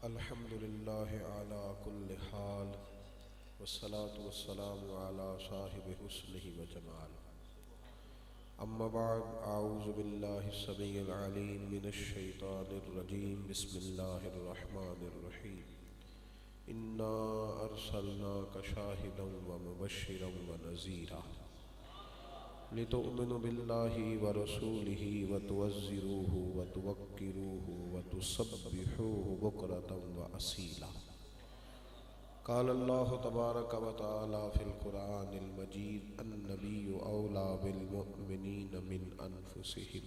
الحمد لله على كل حال والصلاة والسلام على صاحب حسنه وجمال. أما بعد، أعوذ بالله السميع العليم من الشيطان الرجيم. بسم الله الرحمن الرحيم. إنا أرسلناك شاهدا ومبشرا ونذيرا لتؤمنوا بالله ورسوله وتوزروه وتوقروه وتسبحوه بكرة وأصيلا. قال الله تبارك وتعالى في القرآن المجيد: النبي أولى بالمؤمنين من أنفسهم.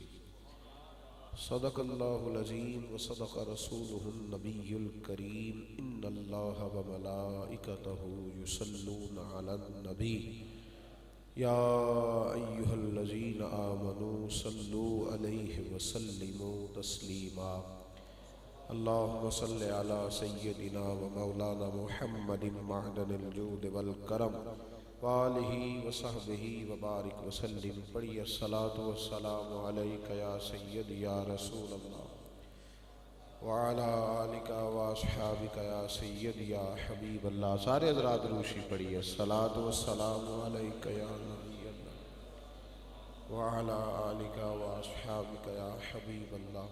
صدق الله العظيم وصدق رسوله النبي الكريم. إن الله وملائكته يصلون على النبي يا أيها الذين آمنوا صلوا عليه وسلموا تسليما. اللهم صل على سيدنا ومولانا محمد معدن الجود والكرم وآلہ وصحبہ وبارک وسلم. پڑھیے الصلاۃ والسلام علیک یا سیدی یا رسول اللہ وعلی آلک واصحابک یا سیدی یا حبیب اللہ. سارے حضرات روشی پڑھیے الصلاۃ والسلام علیک یا نبی اللہ وعلی آلک واصحابک یا حبیب اللہ.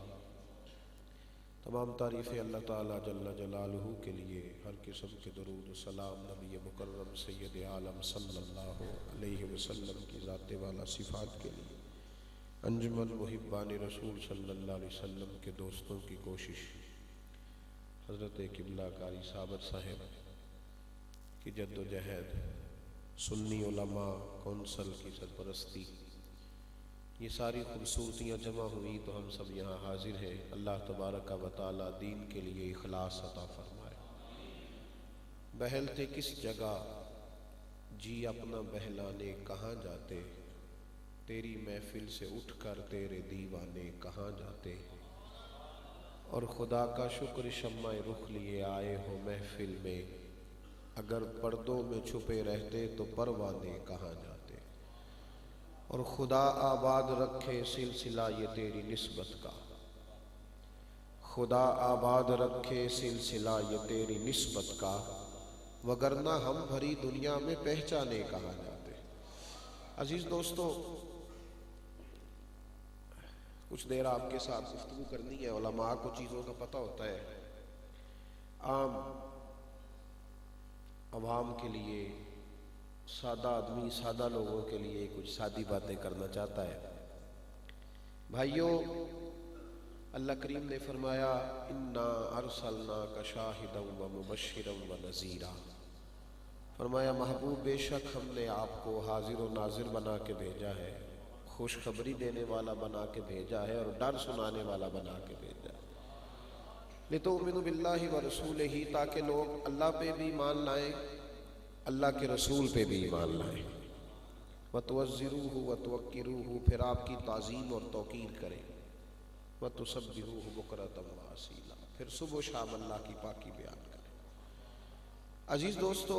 تمام تعریفیں اللہ تعالیٰ جل جلالہ کے لیے. ہر قسم کے درود و سلام نبی مکرم سید عالم صلی اللہ علیہ وسلم کی ذات والا صفات کے لیے. انجمن محبان رسول صلی اللہ علیہ وسلم کے دوستوں کی کوشش، حضرت قبلہ قاری صابر صاحب کی جد و جہد، سنی علماء کونسل کی سرپرستی، یہ ساری خوبصورتیاں جمع ہوئی تو ہم سب یہاں حاضر ہیں. اللہ تبارک و تعالی دین کے لیے اخلاص عطا فرمائے. بہلتے کس جگہ جی اپنا بہلانے کہاں جاتے، تیری محفل سے اٹھ کر تیرے دیوانے کہاں جاتے. اور خدا کا شکر شمع رخ لیے آئے ہو محفل میں، اگر پردوں میں چھپے رہتے تو پروانے کہاں جاتے. اور خدا آباد رکھے سلسلہ یہ تیری نسبت کا، خدا آباد رکھے سلسلہ یہ تیری نسبت کا، وگرنہ ہم بھری دنیا میں پہچانے کہاں جاتے. عزیز دوستو، کچھ دیر آپ کے ساتھ گفتگو کرنی ہے. علماء کو چیزوں کا پتہ ہوتا ہے. عام عوام کے لیے، سادہ آدمی، سادہ لوگوں کے لیے کچھ سادی باتیں کرنا چاہتا ہے. بھائیو، اللہ کریم نے فرمایا: انا ارسلناک شاہدا ومبشرا ونذیرا. فرمایا محبوب، بے شک ہم نے آپ کو حاضر و ناظر بنا کے بھیجا ہے، خوشخبری دینے والا بنا کے بھیجا ہے، اور ڈر سنانے والا بنا کے بھیجا ہے. لتؤمنوا باللہ ورسولہ، تاکہ لوگ اللہ پہ بھی ایمان لائیں، اللہ کے رسول پہ بھی ایمان لائیں. وَتُوَزِّرُوهُ وَتُوَقِّرُوهُ، پھر آپ کی تعظیم اور توقیر کریں. وَتُسَبِّحُوهُ بُكْرَةً وَأَصِيلًا، پھر صبح و شام اللہ کی پاکی بیان کریں. عزیز دوستو،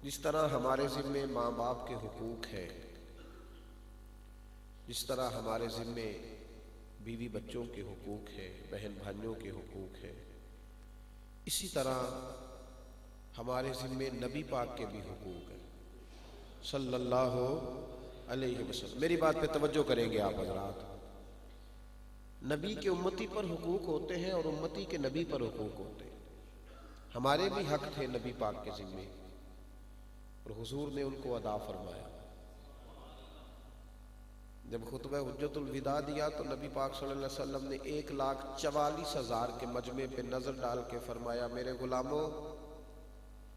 جس طرح ہمارے ذمے ماں باپ کے حقوق ہیں، جس طرح ہمارے ذمے بیوی بچوں کے حقوق ہیں، بہن بھائیوں کے حقوق ہیں، اسی طرح ہمارے ذمے نبی پاک کے بھی حقوق ہیں صلی اللہ علیہ وسلم. میری بات پہ توجہ کریں گے آپ حضرات. نبی کے امتی پر حقوق ہوتے ہیں اور امتی کے نبی پر حقوق ہوتے ہیں. ہمارے بھی حق تھے نبی پاک کے ذمے، اور حضور نے ان کو ادا فرمایا. جب خطبہ حجت الوداع دیا تو نبی پاک صلی اللہ علیہ وسلم نے 1,44,000 کے مجمع پہ نظر ڈال کے فرمایا: میرے غلاموں،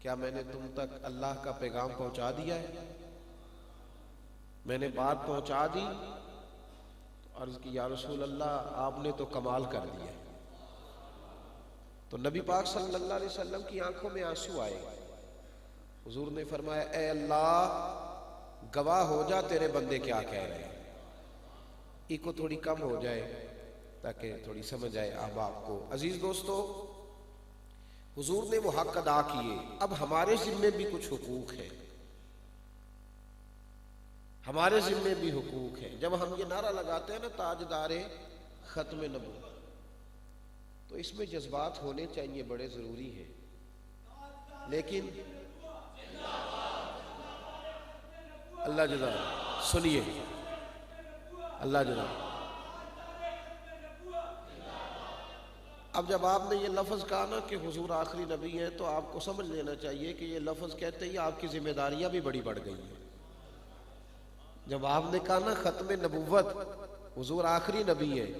کیا میں نے تم تک اللہ کا پیغام پہنچا دیا ہے؟ میں نے بات پہنچا دی؟ عرض کی: یا رسول اللہ، آپ نے تو کمال کر دیا. تو نبی پاک صلی اللہ علیہ وسلم کی آنکھوں میں آنسو آئے. حضور نے فرمایا: اے اللہ، گواہ ہو جا تیرے بندے کیا کہہ رہے ہیں. ایک کو تھوڑی کم ہو جائے تاکہ تھوڑی سمجھ آئے احباب کو. عزیز دوستو، حضور نے وہ حق ادا کیے. اب ہمارے ذمے بھی کچھ حقوق ہیں، ہمارے ذمے بھی حقوق ہیں. جب ہم یہ نعرہ لگاتے ہیں نا، تاجدار ختم نبوت، تو اس میں جذبات ہونے چاہیے، بڑے ضروری ہیں، لیکن اللہ جزا سنیے، اللہ جزا اب جب آپ نے یہ لفظ کہا نا کہ حضور آخری نبی ہیں، تو آپ کو سمجھ لینا چاہیے کہ یہ لفظ کہتے ہی آپ کی ذمہ داریاں بھی بڑی بڑھ گئی ہیں۔ جب آپ نے کہا نا ختم نبوت، حضور آخری نبی ہیں،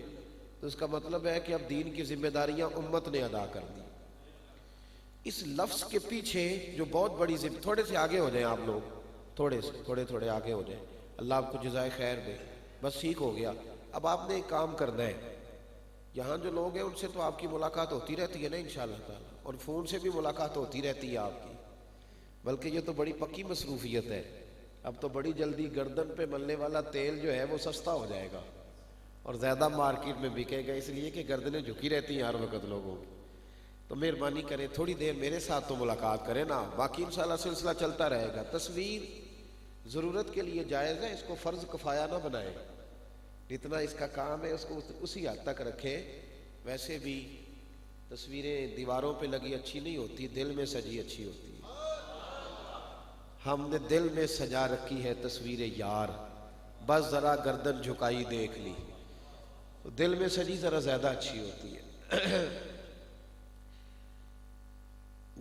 تو اس کا مطلب ہے کہ اب دین کی ذمہ داریاں امت نے ادا کر دی۔ اس لفظ کے پیچھے جو بہت بڑی تھوڑے سے آگے ہو جائیں آپ لوگ، تھوڑے آگے ہو جائیں، اللہ آپ کو جزائے خیر دے، بس ٹھیک ہو گیا۔ اب آپ نے ایک کام کرنا ہے، یہاں جو لوگ ہیں ان سے تو آپ کی ملاقات ہوتی رہتی ہے نا انشاءاللہ تعالی، اور فون سے بھی ملاقات ہوتی رہتی ہے آپ کی، بلکہ یہ تو بڑی پکی مصروفیت ہے۔ اب تو بڑی جلدی گردن پہ ملنے والا تیل جو ہے وہ سستا ہو جائے گا اور زیادہ مارکیٹ میں بکے گا، اس لیے کہ گردنیں جھکی رہتی ہیں ہر وقت لوگوں کی۔ تو مہربانی کریں تھوڑی دیر میرے ساتھ تو ملاقات کریں نا، باقی انشاءاللہ سلسلہ چلتا رہے گا۔ تصویر ضرورت کے لیے جائز ہے، اس کو فرض کفایہ نہ بنائیں، جتنا اس کا کام ہے اس کو اسی حد تک رکھیں۔ ویسے بھی تصویریں دیواروں پہ لگی اچھی نہیں ہوتی، دل میں سجی اچھی ہوتی ہے۔ ہم نے دل میں سجا رکھی ہے تصویر یار، بس ذرا گردن جھکائی دیکھ لی، دل میں سجی ذرا زیادہ اچھی ہوتی ہے۔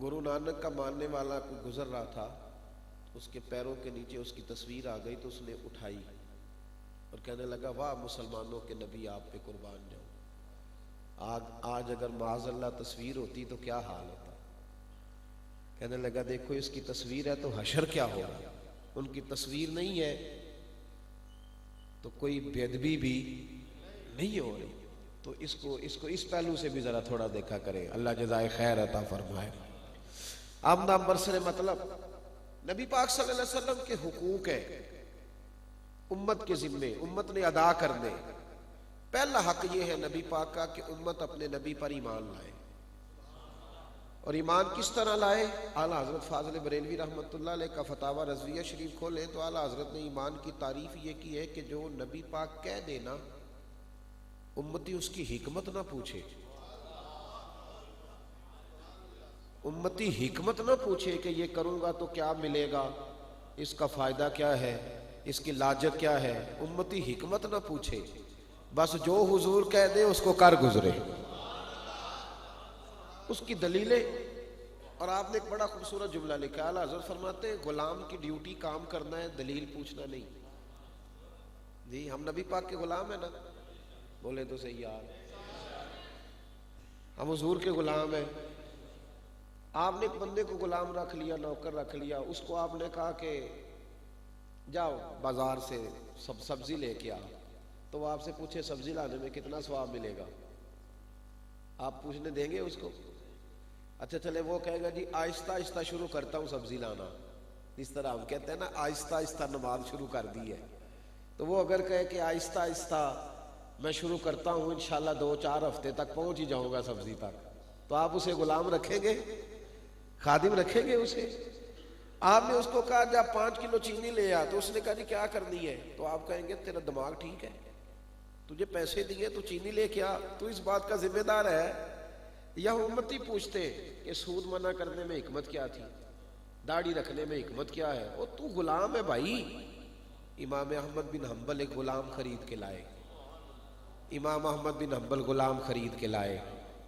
گرو نانک کا ماننے والا کوئی گزر رہا تھا، اس کے پیروں کے نیچے اس کی تصویر آ گئی تو اس نے اٹھائی اور کہنے لگا واہ مسلمانوں کے نبی آپ پہ قربان جاؤں۔ آج اگر معاذ اللہ تصویر ہوتی تو کیا حال ہوتا۔ کہنے لگا دیکھو اس کی تصویر ہے تو حشر کیا ہوگا، ان کی تصویر نہیں ہے تو کوئی بے ادبی بھی نہیں ہو رہی۔ تو اس کو اس پہلو سے بھی ذرا تھوڑا دیکھا کریں، اللہ جزائے خیر عطا فرمائے۔ آمدہ برسر مطلب نبی پاک صلی اللہ علیہ وسلم کے حقوق ہے امت کے ذمے، امت نے ادا کرنے۔ پہلا حق یہ ہے نبی پاک کا کہ امت اپنے نبی پر ایمان لائے، اور ایمان کس طرح لائے؟ اعلیٰ حضرت فاضل بریلوی رحمۃ اللہ علیہ کا فتاوی رضویہ شریف کھولیں تو اعلیٰ حضرت نے ایمان کی تعریف یہ کی ہے کہ جو نبی پاک کہہ دینا امتی اس کی حکمت نہ پوچھے، امتی حکمت نہ پوچھے کہ یہ کروں گا تو کیا ملے گا، اس کا فائدہ کیا ہے، اس کی لاجت کیا ہے، امتی حکمت نہ پوچھے، بس جو حضور کہہ دے اس کو کر گزرے۔ اس کی دلیلیں، اور آپ نے ایک بڑا خوبصورت جملہ لکھا، اعلیٰ حضرت فرماتے ہیں غلام کی ڈیوٹی کام کرنا ہے، دلیل پوچھنا نہیں۔ جی ہم نبی پاک کے غلام ہیں نا، بولے تو صحیح یار، ہم حضور کے غلام ہیں۔ آپ نے ایک بندے کو غلام رکھ لیا، نوکر رکھ لیا، اس کو آپ نے کہا کہ جاؤ بازار سے سبزی لے کے آ، تو وہ آپ سے پوچھے سبزی لانے میں کتنا ثواب ملے گا، آپ پوچھنے دیں گے اس کو؟ اچھا چلے وہ کہے گا جی آہستہ آہستہ شروع کرتا ہوں سبزی لانا، اس طرح ہم کہتے ہیں نا آہستہ آہستہ نماز شروع کر دی ہے، تو وہ اگر کہے کہ آہستہ آہستہ میں شروع کرتا ہوں انشاءاللہ 2-4 ہفتے تک پہنچ ہی جاؤں گا سبزی تک، تو آپ اسے غلام رکھیں گے، خادم رکھیں گے اسے؟ آپ نے اس کو کہا جب 5 کلو چینی لے آ، تو اس نے کہا جی کیا کرنی ہے، تو آپ کہیں گے تیرا دماغ ٹھیک ہے، تجھے پیسے دیے تو چینی لے کے آ، تو اس بات کا ذمہ دار ہے؟ یا امتی پوچھتے کہ سود منع کرنے میں حکمت کیا تھی، داڑھی رکھنے میں حکمت کیا ہے؟ وہ تو غلام ہے بھائی۔ امام احمد بن حنبل ایک غلام خرید کے لائے، امام احمد بن حنبل غلام خرید کے لائے،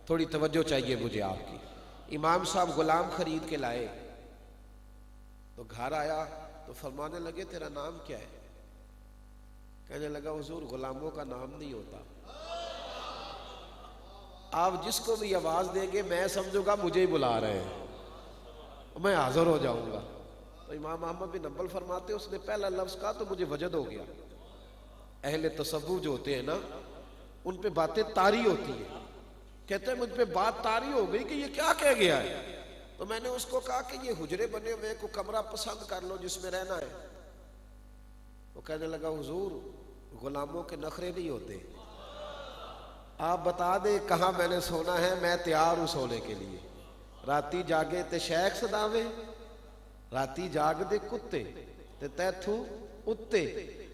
تھوڑی توجہ چاہیے مجھے آپ کی۔ امام صاحب غلام خرید کے لائے تو گھر آیا تو فرمانے لگے تیرا نام کیا ہے؟ کہنے لگا حضور غلاموں کا نام نہیں ہوتا، آپ جس کو بھی آواز دیں گے میں سمجھوں گا مجھے ہی بلا رہے ہیں، میں حاضر ہو جاؤں گا۔ تو امام احمد بن حنبل فرماتے اس نے پہلا لفظ کہا تو مجھے وجد ہو گیا۔ اہل تصوف جو ہوتے ہیں نا ان پہ باتیں طاری ہوتی ہیں، کہتے ہیں مجھ پہ بات طاری ہو گئی کہ یہ کیا کہہ گیا ہے، تو میں نے اس کو کہا کہ یہ حجرے بنے ہوئے کو کمرہ پسند کر لو جس میں رہنا ہے۔ وہ کہنے لگا حضور غلاموں کے نخرے نہیں ہوتے، آپ بتا دیں کہاں میں نے سونا ہے، میں تیار ہوں سونے کے لیے۔ راتی جاگے تے شیخ صداوے، راتی جاگ دے کتے تے تیتھو اتے۔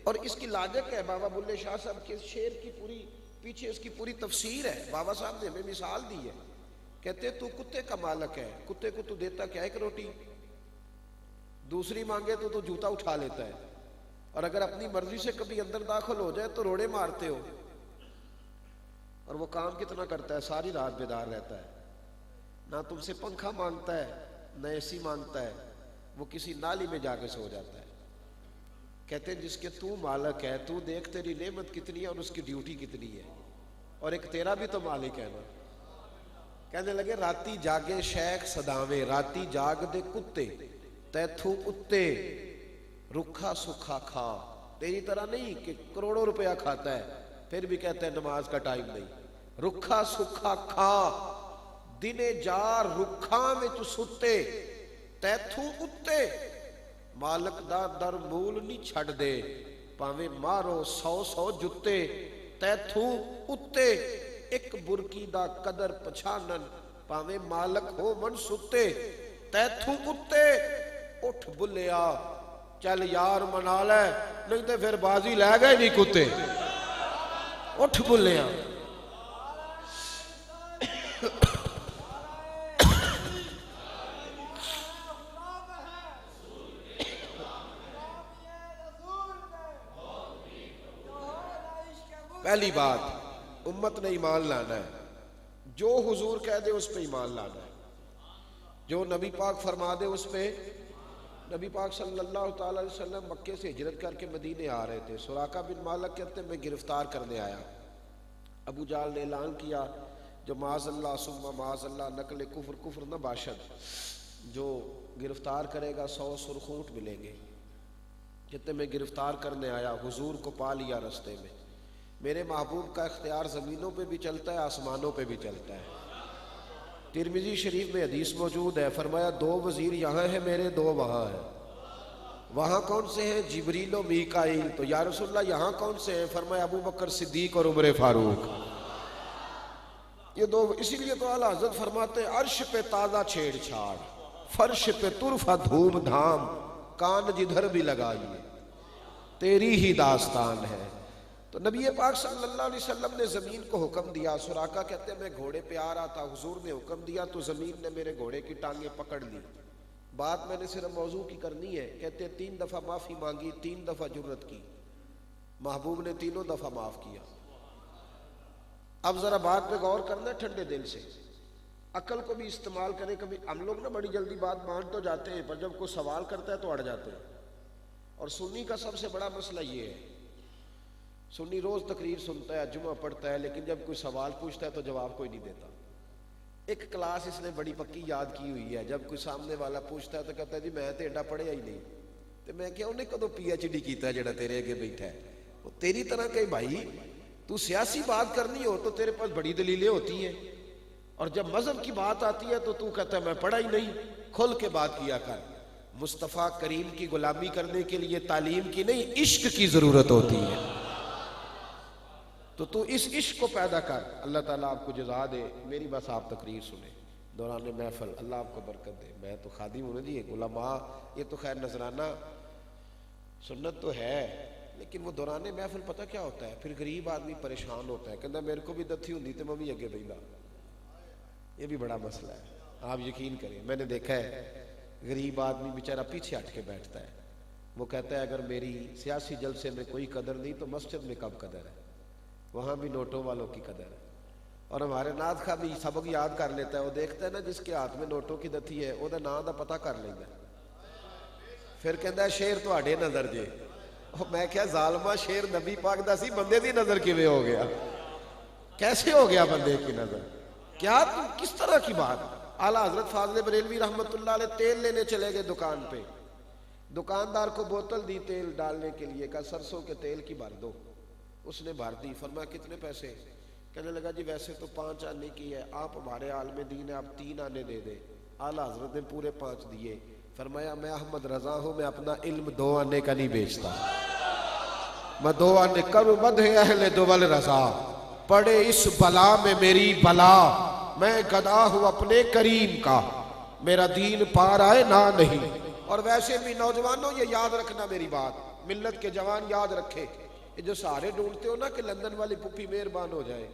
اور اس کی لاجک ہے بابا بلے شاہ صاحب کے شعر کی پوری پیچھے اس کی پوری تفسیر ہے، بابا صاحب نے ہمیں مثال دی ہے. کہتے تو کتے کا مالک ہے، کتے کو تو دیتا کیا ایک روٹی، دوسری مانگے تو جوتا اٹھا لیتا ہے، اور اگر اپنی مرضی سے کبھی اندر داخل ہو جائے تو روڑے مارتے ہو. اور وہ کام کتنا کرتا ہے، ساری رات بیدار رہتا ہے، نہ تم سے پنکھا مانگتا ہے نہ اے سی مانگتا ہے، وہ کسی نالی میں جا کے سو جاتا ہے. کہتے ہیں جس کے تو مالک ہے، تو دیکھ تیری نعمت کتنی ہے اور اس کی ڈیوٹی کتنی ہے، اور ایک تیرا بھی تو مالک ہے نا. کہنے لگے راتی جاگے شیخ صداویں، راتی جاگ دے کتے تیتھوں اتے رکھا سکھا کھا. تیری طرح نہیں کہ کروڑوں روپیہ کھاتا ہے پھر بھی کہتا ہے نماز کا ٹائم نہیں. رکھا سکھا کھا دنے جار رکھاں وچ ستے تیتھوں اتے، مالک دا در مول نہیں چھڑ دے پاویں مارو 100 جتے تیتھوں اتے. ایک برکی دا قدر پچھانن پاویں مالک ہو من ستے تیتھوں اتے. اٹھ بلیا چل یار منا لے نہیں تے پھر بازی لے گئے نہیں کتے. اٹھ بلیا. پہلی بات امت نے ایمان لانا ہے، جو حضور کہہ دے اس پہ ایمان لانا ہے، جو نبی پاک فرما دے اس پہ. نبی پاک صلی اللہ تعالی علیہ وسلم مکے سے ہجرت کر کے مدینے آ رہے تھے. سراقہ بن مالک کہتے ہیں میں گرفتار کرنے آیا. ابو جہل نے اعلان کیا جو معاذ اللہ ثم معاذ اللہ نقل کفر نہ باشد، جو گرفتار کرے گا 100 سرخ اونٹ ملیں گے. کہتے میں گرفتار کرنے آیا، حضور کو پا لیا رستے میں. میرے محبوب کا اختیار زمینوں پہ بھی چلتا ہے آسمانوں پہ بھی چلتا ہے. ترمذی شریف میں حدیث موجود ہے، فرمایا 2 وزیر یہاں ہیں میرے، 2 وہاں ہیں. وہاں کون سے ہیں؟ جبریل و میکائیل. تو یا رسول اللہ یہاں کون سے ہیں؟ فرمایا ابو بکر صدیق اور عمر فاروق. یہ 2. اسی لیے تو اعلیٰ حضرت فرماتے ہیں عرش پہ تازہ چھیڑ چھاڑ، فرش پہ طرفہ دھوم دھام، کان جدھر بھی لگائیے تیری ہی داستان ہے. تو نبی پاک صلی اللہ علیہ وسلم نے زمین کو حکم دیا. سراقہ کہتے ہیں میں گھوڑے پہ آ رہا تھا، حضور نے حکم دیا تو زمین نے میرے گھوڑے کی ٹانگیں پکڑ لی. بات میں نے صرف موضوع کی کرنی ہے. کہتے ہیں 3 دفعہ معافی مانگی، 3 دفعہ جرت کی. محبوب نے تینوں دفعہ معاف کیا. اب ذرا بات پہ غور کرنا ٹھنڈے دل سے، عقل کو بھی استعمال کریں. کبھی ہم لوگ نا بڑی جلدی بات مان تو جاتے ہیں، پر جب کوئی سوال کرتا ہے تو اڑ جاتے ہیں. اور سنی کا سب سے بڑا مسئلہ یہ ہے، سنی روز تقریر سنتا ہے، جمعہ پڑھتا ہے، لیکن جب کوئی سوال پوچھتا ہے تو جواب کوئی نہیں دیتا. ایک کلاس اس نے بڑی پکی یاد کی ہوئی ہے، جب کوئی سامنے والا پوچھتا ہے تو کہتا ہے جی میں تو ایڈا پڑھیا ہی نہیں. تو میں کیا انہیں کدو PhD کیتا ہے جڑا تیرے اگے بیٹھا ہے. وہ تیری طرح کہ بھائی تو سیاسی بات کرنی ہو تو تیرے پاس بڑی دلیلیں ہوتی ہیں، اور جب مذہب کی بات آتی ہے تو کہتا ہے میں پڑھا ہی نہیں. کھل کے بات کیا کر. مصطفیٰ کریم کی غلامی کرنے کے لیے تعلیم کی نہیں، عشق کی ضرورت ہوتی ہے. تو اس عشق کو پیدا کر. اللہ تعالیٰ آپ کو جزا دے. میری بس آپ تقریر سنیں دوران محفل، اللہ آپ کو برکت دے. میں تو خادم ہوں نا جی، علماء یہ تو خیر نذرانہ سنت تو ہے، لیکن وہ دوران محفل پتہ کیا ہوتا ہے، پھر غریب آدمی پریشان ہوتا ہے، کہتا میرے کو بھی دتھی ہوندی تو میں بھی اگے بہلا. یہ بھی بڑا مسئلہ ہے. آپ یقین کریں میں نے دیکھا ہے غریب آدمی بیچارہ پیچھے ہٹ کے بیٹھتا ہے. وہ کہتا ہے اگر میری سیاسی جلسے میں کوئی قدر نہیں تو مسجد میں کب قدر ہے؟ وہاں بھی نوٹوں والوں کی قدر ہے. اور ہمارے نعت خواہ بھی سبق یاد کر لیتا ہے. وہ دیکھتا ہے نا جس کے ہاتھ میں نوٹوں کی دتھی ہے وہ نام دا پتہ کر لیتا ہے، پھر کہتا ہے شیر تواڈے نظر جے. میں کیا ظالمہ شیر نبی پاک دا سی، بندے دی نظر کیویں ہو گیا؟ کیسے ہو گیا بندے کی نظر؟ کیا تو کس طرح کی بات؟ اعلیٰ حضرت فاضل بریلوی رحمۃ اللہ علیہ تیل لینے چلے گئے دکان پہ. دکاندار کو بوتل دی تیل ڈالنے کے لیے، کہا سرسوں کے تیل کی بھر دو. اس نے بھر دی. فرمایا کتنے پیسے؟ کہنے لگا جی ویسے تو 5 آنے کی ہے، آپ ہمارے عالم دین ہیں، آپ 3 آنے دے دیں. اعلیٰ حضرت نے پورے 5 دیے. فرمایا میں احمد رضا ہوں، میں اپنا علم 2 آنے کا نہیں بیچتا. میں 2 آنے کروں مدح اہل دول رضا، پڑے اس بلا میں میری بلا. میں گدا ہوں اپنے کریم کا، میرا دین پار آئے نہ نہیں. اور ویسے بھی نوجوانوں یہ یاد رکھنا میری بات، ملت کے جوان یاد رکھے، یہ جو سہارے ڈھونڈتے ہو نا کہ لندن والی پھپھی مہربان ہو جائے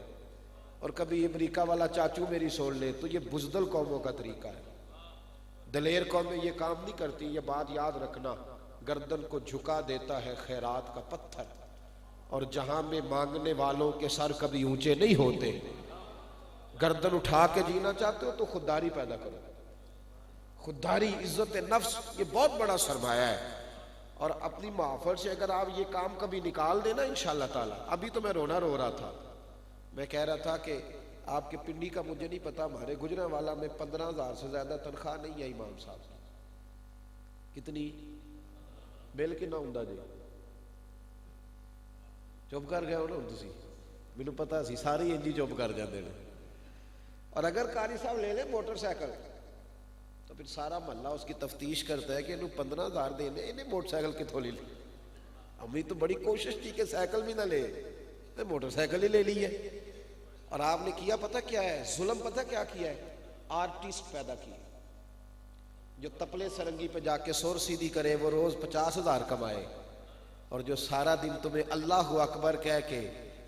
اور کبھی امریکہ والا چاچو میری سن لے، تو یہ بزدل قوموں کا طریقہ ہے۔ دلیر قومیں یہ کام نہیں کرتی، یہ بات یاد رکھنا۔ گردن کو جھکا دیتا ہے خیرات کا پتھر، اور جہاں میں مانگنے والوں کے سر کبھی اونچے نہیں ہوتے۔ گردن اٹھا کے جینا چاہتے ہو تو خودداری پیدا کرو۔ خودداری، عزت نفس، یہ بہت بڑا سرمایہ ہے، اور اپنی محافظ سے اگر آپ یہ کام کبھی نکال دینا انشاءاللہ تعالی۔ ابھی تو میں رونا رو رہا تھا، میں کہہ رہا تھا کہ آپ کے پنڈی کا مجھے نہیں پتا، ہمارے گجرانوالہ میں 15,000 سے زیادہ تنخواہ نہیں ہے امام صاحب کی۔ کتنی؟ بل کنا ہوندا جی؟ چپ کر گئے ہو نا تسی، مینوں پتا سی سارے انجی چپ کر جاندے نے۔ اور اگر قاری صاحب لے لیں موٹر سائیکل تو پھر سارا محلہ اس کی تفتیش کرتا ہے کہ انہوں 15,000 دینے، انہیں موٹر سائیکل کتوں لے لی؟ ہمیں تو بڑی کوشش کی کہ سائیکل بھی نہ لے، موٹر سائیکل ہی لے لی ہے۔ اور آپ نے کیا پتہ کیا ہے؟ ظلم پتہ کیا کیا ہے؟ آرٹسٹ پیدا کیے جو تپلے سرنگی پہ جا کے سور سیدھی کرے، وہ روز 50,000 کمائے، اور جو سارا دن تمہیں اللہ اکبر کہہ کے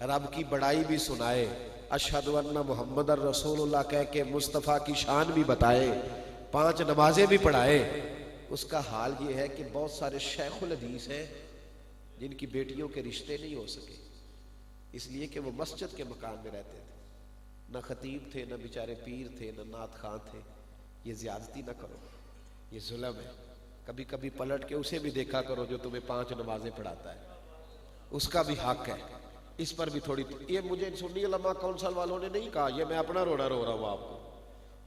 رب کی بڑائی بھی سنائے، اشہد ان محمد الرسول اللہ کہہ کے مصطفیٰ کی شان بھی بتائے، 5 نمازیں بھی پڑھائے۔ اس کا حال یہ ہے کہ بہت سارے شیخ الحدیث ہیں جن کی بیٹیوں کے رشتے نہیں ہو سکے، اس لیے کہ وہ مسجد کے مکان میں رہتے تھے، نہ خطیب تھے، نہ بیچارے پیر تھے، نہ نعت خواں تھے۔ یہ زیادتی نہ کرو، یہ ظلم ہے۔ کبھی کبھی پلٹ کے اسے بھی دیکھا کرو جو تمہیں 5 نمازیں پڑھاتا ہے، اس کا بھی حق ہے، اس پر بھی تھوڑی۔ یہ مجھے سنی علماء کونسل والوں نے نہیں کہا، یہ میں اپنا رونا رو رہا ہوں آپ کو،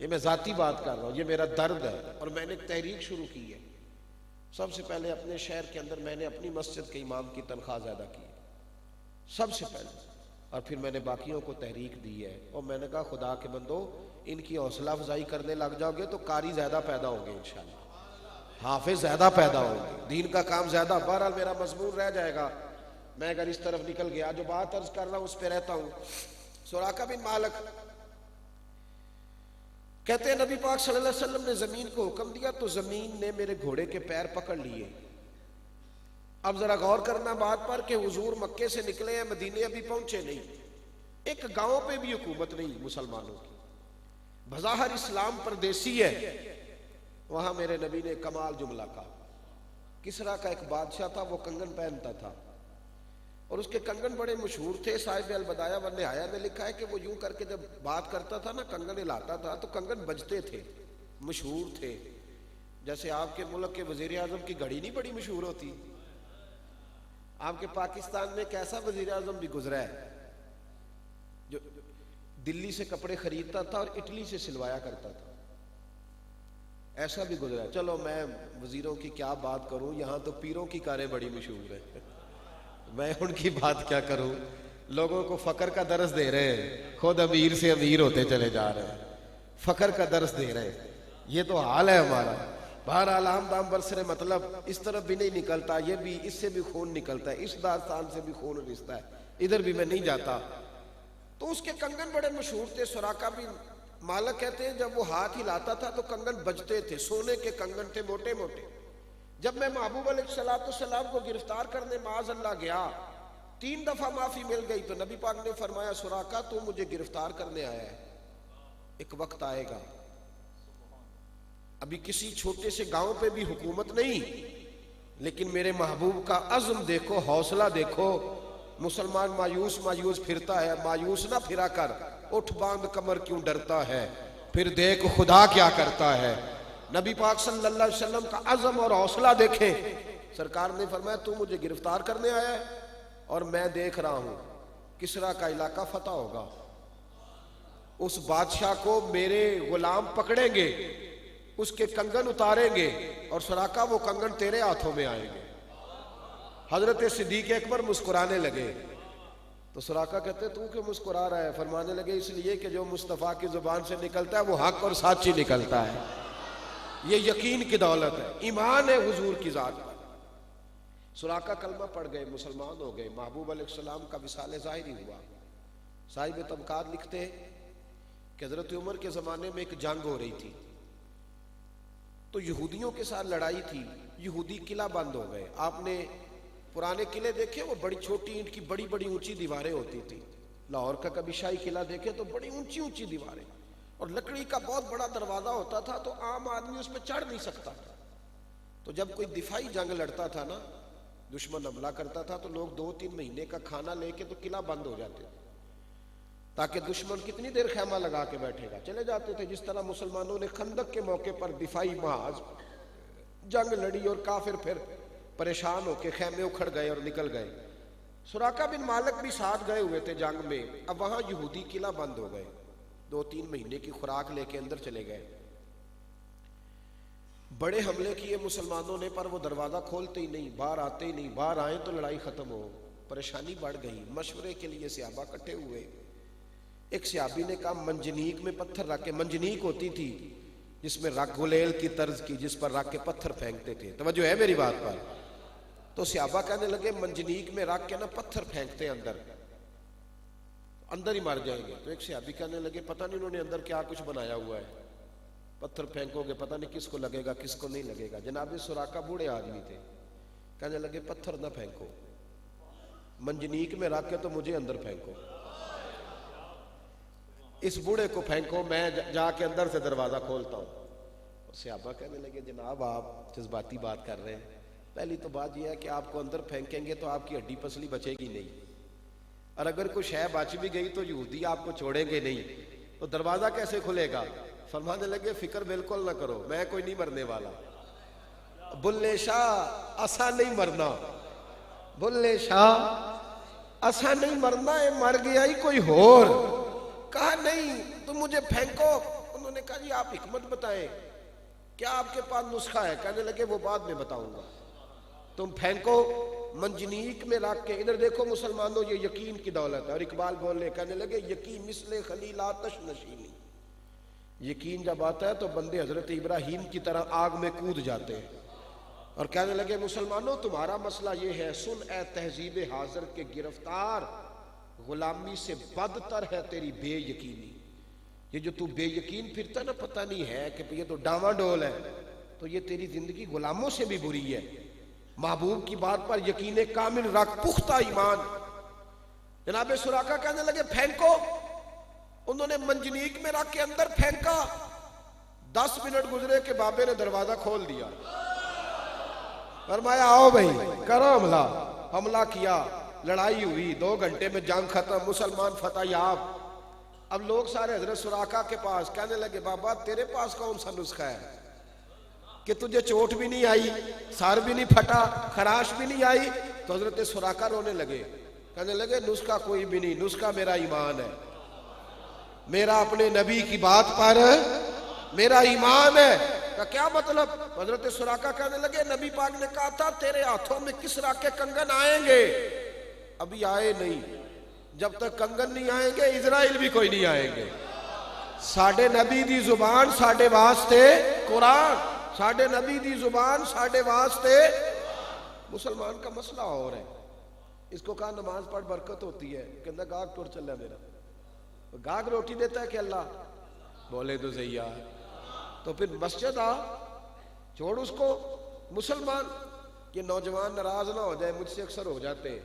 یہ میں ذاتی بات کر رہا ہوں، یہ میرا درد ہے۔ اور میں نے ایک تحریک شروع کی ہے، سب سے پہلے اپنے شہر کے اندر میں نے اپنی مسجد کے امام کی تنخواہ زیادہ کی ہے، سب سے پہلے، اور پھر میں نے باقیوں کو تحریک دی ہے، اور میں نے کہا خدا کے بندو ان کی حوصلہ افزائی کرنے لگ جاؤ گے تو قاری زیادہ پیدا ہوں گے انشاءاللہ، حافظ زیادہ پیدا ہوں گے، دین کا کام زیادہ۔ بہرحال میرا مضمون رہ جائے گا، میں اگر اس طرف نکل گیا، جو بات عرض کر رہا ہوں اس پہ رہتا ہوں۔ سراقہ بن مالک کہتے ہیں نبی پاک صلی اللہ علیہ وسلم نے زمین کو حکم دیا تو زمین نے میرے گھوڑے کے پیر پکڑ لیے۔ اب ذرا غور کرنا بات پر کہ حضور مکے سے نکلے ہیں، مدینے ابھی پہنچے نہیں، ایک گاؤں پہ بھی حکومت نہیں مسلمانوں کی، بظاہر اسلام پردیسی ہے۔ وہاں میرے نبی نے کمال جملہ کہا۔ کسریٰ کا ایک بادشاہ تھا، وہ کنگن پہنتا تھا، اور اس کے کنگن بڑے مشہور تھے۔ صاحب البدایہ والنہایہ میں لکھا ہے کہ وہ یوں کر کے جب بات کرتا تھا نا، کنگن ہلاتا تھا تو کنگن بجتے تھے، مشہور تھے۔ جیسے آپ کے ملک کے وزیر اعظم کی گھڑی نہیں بڑی مشہور ہوتی، آپ کے پاکستان میں ایک ایسا وزیر اعظم بھی گزرا ہے جو دلی سے کپڑے خریدتا تھا اور اٹلی سے سلوایا کرتا تھا، ایسا بھی گزرا ہے۔ چلو میں وزیروں کی کیا بات کروں، یہاں تو پیروں کی کاریں بڑی مشہور ہیں، میں ان کی بات کیا کروں۔ لوگوں کو فقر کا درس دے رہے ہیں، خود امیر سے امیر ہوتے چلے جا رہے ہیں، فقر کا درس دے رہے ہیں، یہ تو حال ہے ہمارا۔ بہرحال عام دام برسر مطلب اس طرف بھی نہیں نکلتا، یہ بھی اس سے بھی خون نکلتا ہے، اس داستان سے بھی خون رستا ہے، ادھر بھی میں نہیں جاتا۔ تو اس کے کنگن بڑے مشہور تھے۔ سراقہ بھی مالک کہتے ہیں جب وہ ہاتھ ہلاتا تھا تو کنگن بجتے تھے، سونے کے کنگن تھے موٹے موٹے۔ جب میں محبوب علیہ السلام کو گرفتار کرنے معاذ اللہ گیا، 3 دفعہ معافی مل گئی تو نبی پاک نے فرمایا سراقہ تو مجھے گرفتار کرنے آیا ہے، ایک وقت آئے گا، ابھی کسی چھوٹے سے گاؤں پہ بھی حکومت نہیں، لیکن میرے محبوب کا عزم دیکھو، حوصلہ دیکھو۔ مسلمان مایوس مایوس پھرتا ہے، مایوس نہ پھرا کر، اٹھ باندھ کمر کیوں ڈرتا ہے، پھر دیکھ خدا کیا کرتا ہے۔ نبی پاک صلی اللہ علیہ وسلم کا عزم اور حوصلہ دیکھیں۔ سرکار نے فرمایا تو مجھے گرفتار کرنے آیا ہے اور میں دیکھ رہا ہوں کسریٰ کا علاقہ فتح ہوگا، اس بادشاہ کو میرے غلام پکڑیں گے، اس کے کنگن اتاریں گے اور سراقہ وہ کنگن تیرے ہاتھوں میں آئیں گے۔ حضرت صدیق اکبر مسکرانے لگے تو سراقہ کہتے تو کیوں مسکرا رہا ہے؟ فرمانے لگے اس لیے کہ جو مصطفیٰ کی زبان سے نکلتا ہے وہ حق اور سچ ہی نکلتا ہے، یہ یقین کی دولت ہے، ایمان ہے حضور کی ذات پر۔ سراقہ کلمہ پڑھ گئے، مسلمان ہو گئے، محبوب علیہ السلام کا وصال ظاہری ہوا۔ صاحب طبقات لکھتے ہیں کہ حضرت عمر کے زمانے میں ایک جنگ ہو رہی تھی تو یہودیوں کے ساتھ لڑائی تھی، یہودی قلعہ بند ہو گئے، آپ نے پرانے قلعے دیکھیں وہ بڑی چھوٹی اینٹ کی بڑی بڑی اونچی دیواریں ہوتی تھی. لاہور کا کبھی شاہی قلعہ دیکھیں تو بڑی اونچی اونچی دیواریں اور لکڑی کا بہت بڑا دروازہ ہوتا تھا تو عام آدمی اس میں چڑھ نہیں سکتا. تو جب کوئی دفاعی جنگ لڑتا تھا نا، دشمن حملہ کرتا تھا تو لوگ 2-3 مہینے کا کھانا لے کے تو قلعہ بند ہو جاتے تھے تاکہ دشمن کتنی دیر خیمہ لگا کے بیٹھے گا، چلے جاتے تھے. جس طرح مسلمانوں نے خندق کے موقع پر دفاعی محاذ جنگ لڑی اور کافر پھر پریشان ہو کے خیمے اکھڑ گئے اور نکل گئے. سراقہ بن مالک بھی ساتھ گئے ہوئے تھے جنگ میں. اب وہاں یہودی قلعہ بند ہو گئے، 2-3 مہینے کی خوراک لے کے اندر چلے گئے. بڑے حملے کیے مسلمانوں نے پر وہ دروازہ کھولتے ہی نہیں، باہر آتے ہی نہیں. باہر آئیں تو لڑائی ختم ہو. پریشانی بڑھ گئی. مشورے کے لیے صحابہ اکٹھے ہوئے. ایک صحابی نے کہا منجنیق میں پتھر رکھ کے، منجنیق ہوتی تھی جس میں رکھ گلیل کی طرز کی، جس پر رکھ کے پتھر پھینکتے تھے. توجہ ہے میری بات پر؟ تو صحابہ کہنے لگے منجنیق میں رکھ کے نا پتھر پھینکتے ہیں اندر ہی مر جائیں گے. تو ایک صحابی کہنے لگے پتہ نہیں انہوں نے اندر کیا کچھ بنایا ہوا ہے، پتھر پھینکو گے پتہ نہیں کس کو لگے گا کس کو نہیں لگے گا. جناب سراقہ بوڑھے آدمی تھے، کہنے لگے پتھر نہ پھینکو، منجنیق میں رکھ کے تو مجھے اندر پھینکو، اس بوڑھے کو پھینکو، میں جا کے اندر سے دروازہ کھولتا ہوں. اور صحابہ کہنے لگے جناب آپ جذباتی بات کر رہے ہیں. پہلی تو بات یہ ہے کہ آپ کو اندر پھینکیں گے تو آپ کی ہڈی پسلی بچے گی نہیں، اور اگر کوئی شے بچ بھی گئی تو یہودی آپ کو چھوڑیں گے نہیں، تو دروازہ کیسے کھلے گا؟ فرمانے لگے فکر بالکل نہ کرو، میں کوئی نہیں مرنے والا. بلے شاہ اسا نہیں مرنا، بلے شاہ اسا نہیں مرنا، اے مر گیا ہی کوئی اور. کہا نہیں تم مجھے پھینکو. انہوں نے کہا جی آپ حکمت بتائیں، کیا آپ کے پاس نسخہ ہے؟ کہنے لگے وہ بعد میں بتاؤں گا. تم پھینکو منجنیق میں رکھ کے. ادھر دیکھو مسلمانوں، یہ یقین کی دولت ہے. اور اقبال بولنے کہنے لگے یقین مثل خلیل آتش نشینی، یقین جب آتا ہے تو بندے حضرت ابراہیم کی طرح آگ میں کود جاتے ہیں. اور کہنے لگے مسلمانوں تمہارا مسئلہ یہ ہے، سن اے تہذیب حاضر کے گرفتار، غلامی سے بدتر ہے تیری بے یقینی. یہ جو تو بے یقین پھرتا نا، پتہ نہیں ہے کہ یہ تو ڈاواں ڈول ہے، تو یہ تیری زندگی غلاموں سے بھی بری ہے. محبوب کی بات پر یقین کامل رکھ، پختہ ایمان. جناب سراقہ کہنے لگے پھینکو. انہوں نے منجنیق میں رکھ کے اندر پھینکا. 10 منٹ گزرے کہ بابے نے دروازہ کھول دیا. فرمایا آؤ بھائی کرو حملہ. حملہ کیا، لڑائی ہوئی، 2 گھنٹے میں جنگ ختم، مسلمان فتح یاب. اب لوگ سارے حضرت سراقہ کے پاس. کہنے لگے بابا تیرے پاس کون سا نسخہ ہے کہ تجھے چوٹ بھی نہیں آئی، سار بھی نہیں پھٹا، خراش بھی نہیں آئی؟ تو حضرت سراقہ رونے لگے. کہنے لگے نسخہ کوئی بھی نہیں، نسخہ میرا ایمان ہے، میرا اپنے نبی کی بات پر میرا ایمان ہے. کہ کیا مطلب؟ حضرت سراقہ کہنے لگے نبی پاک نے کہا تھا تیرے ہاتھوں میں کسرا کے کنگن آئیں گے، ابھی آئے نہیں. جب تک کنگن نہیں آئیں گے اسرائیل بھی کوئی نہیں آئیں گے. ساڈے نبی دی زبان ساڈے واسطے قرآن، ساڈے نبی دی زبان ساڈے واسطے. مسلمان کا مسئلہ اور ہے. اس کو کہا نماز پڑھ برکت ہوتی ہے، کہنا گاہک ٹور چل ہے میرا. گاہک روٹی دیتا ہے کہ اللہ؟ بولے تو صحیح ہے. تو پھر مسجد آ، چھوڑ اس کو. مسلمان یہ نوجوان ناراض نہ ہو جائے، مجھ سے اکثر ہو جاتے ہیں،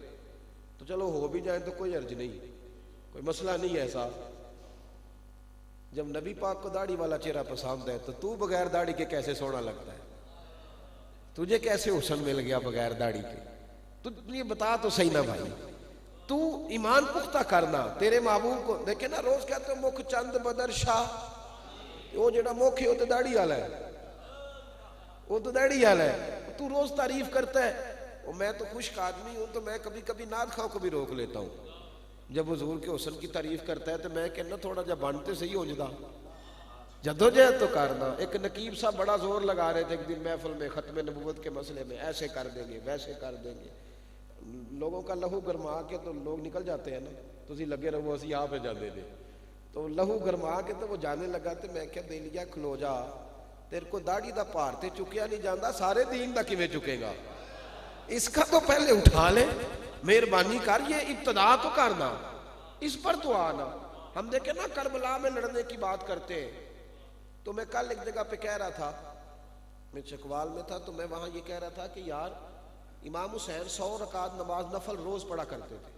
تو چلو ہو بھی جائیں تو کوئی عرض نہیں، کوئی مسئلہ نہیں ہے صاحب. جب نبی پاک کو داڑھی والا چہرہ پسند ہے تو بغیر داڑھی کے کیسے سونا لگتا ہے؟ تجھے کیسے حسن مل گیا بغیر داڑھی کے؟ تو یہ بتا تو صحیح نہ بھائی. تو ایمان پختہ کرنا. تیرے محبوب کو دیکھے نا، روز کہتے ہیں مکھ چند بدر شاہ، وہ جڑا مکھ ہے وہ تو داڑھی والا ہے، وہ تو داڑھی والا ہے. تو روز تعریف کرتا ہے. میں تو خشک آدمی ہوں تو میں کبھی کبھی نعت خواہ کو بھی روک لیتا ہوں. جب حضور کے حسن کی تعریف کرتا ہے تو میں کہنا تھوڑا جا بانٹتے صحیح ہو جدا، جدوجہد تو کرنا. ایک نقیب صاحب بڑا زور لگا رہے تھے ایک دن محفل میں ختم نبوت کے مسئلے میں، ایسے کر دیں گے ویسے کر دیں گے. لوگوں کا لہو گرما کے تو لوگ نکل جاتے ہیں نا، تو اسی لگے رہو اسی یہاں پہ جانے دے. تو لہو گرما کے تو وہ جانے لگا. تو میں کہا دے لیا کھلو جا، تیرے کو داڑھی دا پار تے چکیا نہیں جاندہ، سارے دین دا کیویں چکے گا؟ اس کا تو پہلے اٹھا لے، مہربانی کر، یہ ابتدا تو کرنا، اس پر تو آنا. ہم دیکھیں نا کربلا میں لڑنے کی بات کرتے ہیں. تو میں کل ایک جگہ پہ کہہ رہا تھا، میں چکوال میں تھا، تو میں وہاں یہ کہہ رہا تھا کہ یار امام حسین 100 رکعت نماز نفل روز پڑھا کرتے تھے.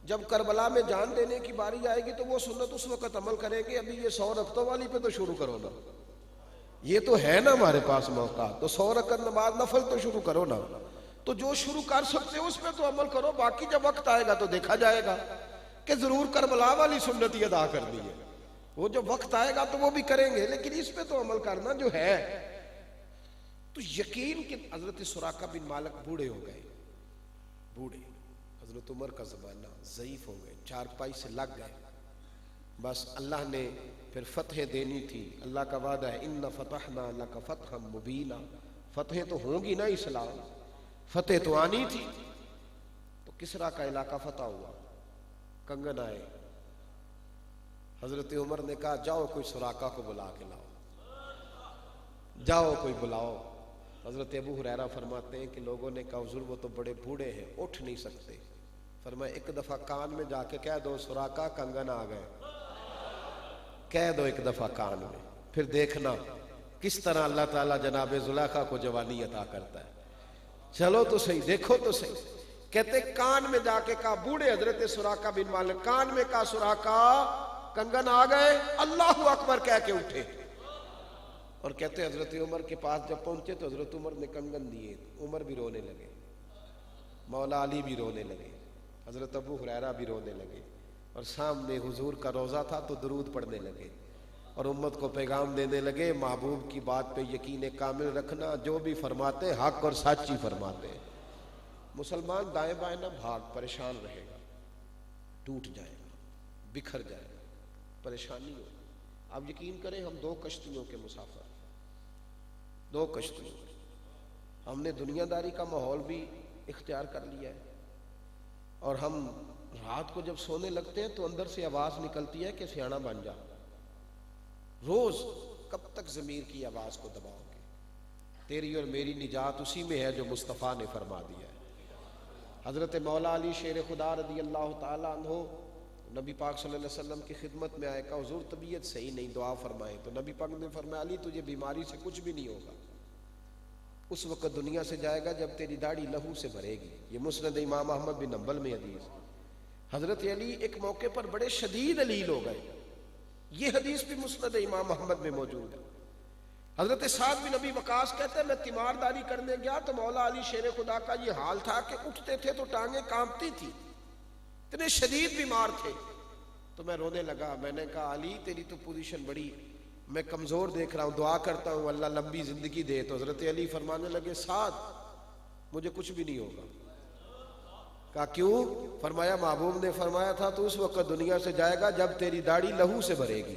جب کربلا میں جان دینے کی باری آئے گی تو وہ سنت اس وقت عمل کریں گے. ابھی یہ 100 رکعتوں والی پہ تو شروع کرو نا, یہ تو ہے نا ہمارے پاس موقع, تو 100 رکعت نماز نفل تو شروع کرو نا. تو جو شروع کر سکتے ہو اس پہ تو عمل کرو, باقی جب وقت آئے گا تو دیکھا جائے گا کہ ضرور کربلا والی سنت ہی ادا کر دی ہے. وہ جب وقت آئے گا تو وہ بھی کریں گے, لیکن اس پہ تو عمل کرنا جو ہے. تو یقین کہ حضرت سراقہ بن مالک بوڑھے ہو گئے, بوڑھے, حضرت عمر کا زمانہ, ضعیف ہو گئے, چارپائی سے لگ گئے. بس اللہ نے پھر فتح دینی تھی. اللہ کا وعدہ ہے ان فتحنا لک فتحا مبینا, فتح تو ہوں گی نا, اسلام فتح تو آنی تھی. تو کسرا کا علاقہ فتح ہوا, کنگن آئے. حضرت عمر نے کہا جاؤ کوئی سراقہ کو بلا کے لاؤ, جاؤ کوئی بلاؤ. حضرت ابو ہریرہ فرماتے ہیں کہ لوگوں نے کہا حضور وہ تو بڑے بوڑھے ہیں, اٹھ نہیں سکتے. فرمایا ایک دفعہ کان میں جا کے کہہ دو سراقہ کنگن آ گئے, کہہ دو ایک دفعہ کان میں, پھر دیکھنا کس طرح اللہ تعالیٰ جناب زلیخا کو جوانی عطا کرتا ہے. چلو تو صحیح, دیکھو تو صحیح. کہتے کان میں جا کے کہا, بوڑھے حضرت سراقہ بن مالک کان میں کہا سراقہ کنگن آ گئے, اللہ اکبر کہہ کے اٹھے. اور کہتے حضرت عمر کے پاس جب پہنچے تو حضرت عمر نے کنگن دیے, عمر بھی رونے لگے, مولا علی بھی رونے لگے, حضرت ابو ہریرہ بھی رونے لگے, اور سامنے حضور کا روضہ تھا تو درود پڑھنے لگے, اور امت کو پیغام دینے لگے محبوب کی بات پہ یقین کامل رکھنا, جو بھی فرماتے حق اور سچ ہی فرماتے. مسلمان دائیں بائیں نہ بھاگ, پریشان رہے گا, ٹوٹ جائے گا, بکھر جائے گا, پریشانی ہو. آپ یقین کریں ہم 2 کشتیوں کے مسافر, 2 کشتیوں. ہم نے دنیا داری کا ماحول بھی اختیار کر لیا ہے, اور ہم رات کو جب سونے لگتے ہیں تو اندر سے آواز نکلتی ہے کہ سیاڑا بن جا. روز کب تک ضمیر کی آواز کو دباؤ گے؟ تیری اور میری نجات اسی میں ہے جو مصطفیٰ نے فرما دیا ہے. حضرت مولا علی شیر خدا رضی اللہ تعالیٰ عنہ نبی پاک صلی اللہ علیہ وسلم کی خدمت میں آئے, کہا حضور طبیعت صحیح نہیں, دعا فرمائے. تو نبی پاک نے فرمایا علی تجھے بیماری سے کچھ بھی نہیں ہوگا, اس وقت دنیا سے جائے گا جب تیری داڑھی لہو سے بھرے گی. یہ مسند امام احمد بن حنبل میں حدیث. حضرت علی ایک موقع پر بڑے شدید علیل ہو گئے, یہ حدیث بھی مسند امام احمد میں موجود ہے. حضرت سعد بن ابی وقاص کہتے ہیں میں تیمارداری کرنے گیا تو مولا علی شیر خدا کا یہ حال تھا کہ اٹھتے تھے تو ٹانگیں کانپتی تھی, اتنے شدید بیمار تھے. تو میں رونے لگا, میں نے کہا علی تیری تو پوزیشن بڑی, میں کمزور دیکھ رہا ہوں, دعا کرتا ہوں اللہ لمبی زندگی دے. تو حضرت علی فرمانے لگے سعد مجھے کچھ بھی نہیں ہوگا. کہا کیوں؟ فرمایا محبوب نے فرمایا تھا تو اس وقت دنیا سے جائے گا جب تیری داڑھی لہو سے بھرے گی.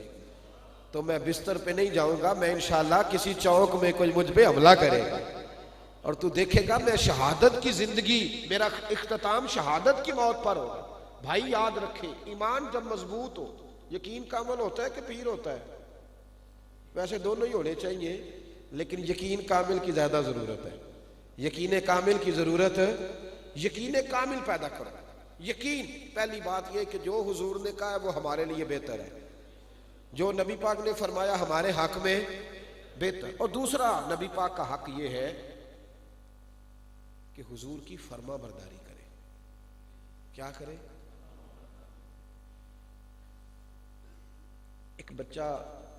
تو میں بستر پہ نہیں جاؤں گا, میں انشاءاللہ کسی چوک میں کوئی مجھ پہ حملہ کرے گا, اور تو دیکھے گا میں شہادت کی زندگی, میرا اختتام شہادت کی موت پر ہوگا. بھائی یاد رکھیں ایمان جب مضبوط ہو, یقین کا عمل ہوتا ہے کہ پیر ہوتا ہے؟ ویسے دونوں ہی ہونے چاہیے, لیکن یقین کامل کی زیادہ ضرورت ہے. یقین کامل کی ضرورت ہے, یقین کامل پیدا کرو. یقین پہلی بات یہ کہ جو حضور نے کہا ہے وہ ہمارے لیے بہتر ہے, جو نبی پاک نے فرمایا ہمارے حق میں بہتر. اور دوسرا نبی پاک کا حق یہ ہے کہ حضور کی فرما برداری کرے. کیا کرے؟ ایک بچہ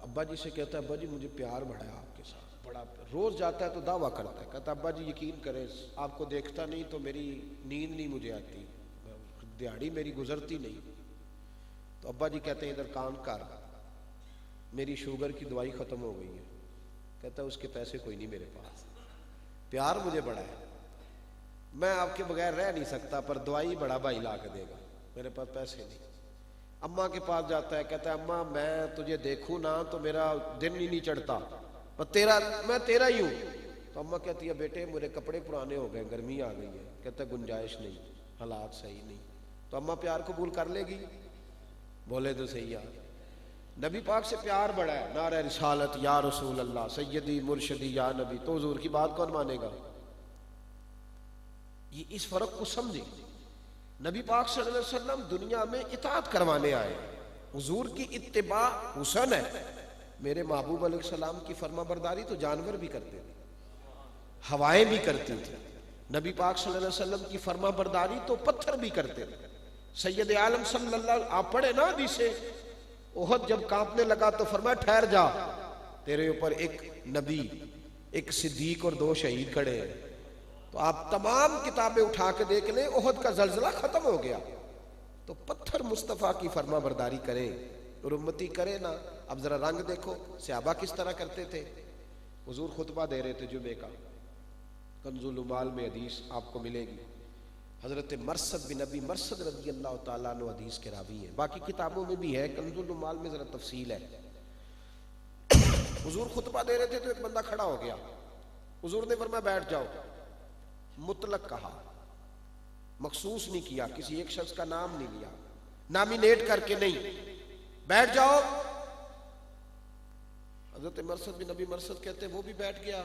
ابا جی سے کہتا ہے ابا جی مجھے پیار بڑا ہے آپ کے ساتھ, بڑا روز جاتا ہے تو دعویٰ کرتا ہے, کہتا ہے ابا جی یقین کریں آپ کو دیکھتا نہیں تو میری نیند نہیں مجھے آتی, دیہڑی میری گزرتی نہیں. تو ابا جی کہتے ہیں ادھر کام کر, میری شوگر کی دوائی ختم ہو گئی ہے. کہتا ہے اس کے پیسے کوئی نہیں میرے پاس, پیار مجھے بڑا ہے, میں آپ کے بغیر رہ نہیں سکتا, پر دوائی بڑا بھائی لا کے دے گا, میرے پاس پیسے نہیں. اماں کے پاس جاتا ہے, کہتا ہے اماں میں تجھے دیکھوں نا تو میرا دن ہی نہیں چڑھتا, میں تیرا ہی ہوں. تو اماں کہتی ہے بیٹے میرے کپڑے پرانے ہو گئے, گرمی آ گئی ہے. کہتا ہے گنجائش نہیں, حالات صحیح نہیں. تو اماں پیار قبول کر لے گی؟ بولے تو صحیح ہے. نبی پاک سے پیار بڑا ہے, نعرہ رسالت یا رسول اللہ سیدی مرشدی یا نبی, تو حضور کی بات کون مانے گا؟ یہ اس فرق کو سمجھیں. نبی پاک صلی اللہ علیہ وسلم دنیا میں اطاعت کروانے آئے, حضور کی اتباع حسن ہے. میرے محبوب علیہ السلام کی فرما برداری تو جانور بھی کرتے تھے, ہوائیں بھی کرتی تھی, نبی پاک صلی اللہ علیہ وسلم کی فرما برداری تو پتھر بھی کرتے تھے۔ سید عالم صلی اللہ علیہ وسلم آپ پڑھے نا حدیث احد جب کانپنے لگا تو فرمایا ٹھہر جا، تیرے اوپر ایک نبی، ایک صدیق اور 2 شہید کھڑے ہیں۔ تو آپ تمام کتابیں اٹھا کے دیکھ لیں، احد کا زلزلہ ختم ہو گیا۔ تو پتھر مصطفیٰ کی فرما برداری کریں اور امتی کرے نا۔ اب ذرا رنگ دیکھو صحابہ کس طرح کرتے تھے۔ حضور خطبہ دے رہے تھے جمعے کا، کنز العمال میں حدیث آپ کو ملے گی، حضرت مرثد بن نبی مرثد رضی اللہ تعالیٰ عنہ حدیث کے راوی ہیں، باقی کتابوں میں بھی ہے، کنز العمال میں ذرا تفصیل ہے۔ حضور خطبہ دے رہے تھے تو ایک بندہ کھڑا ہو گیا، حضور نے فرمایا بیٹھ جاؤ، مطلق کہا، مخصوص نہیں کیا، کسی ایک شخص کا نام نہیں لیا، نامینیٹ کر کے نہیں، بیٹھ جاؤ۔ حضرت مرثد بن نبی مرثد کہتے ہیں وہ بھی بیٹھ گیا۔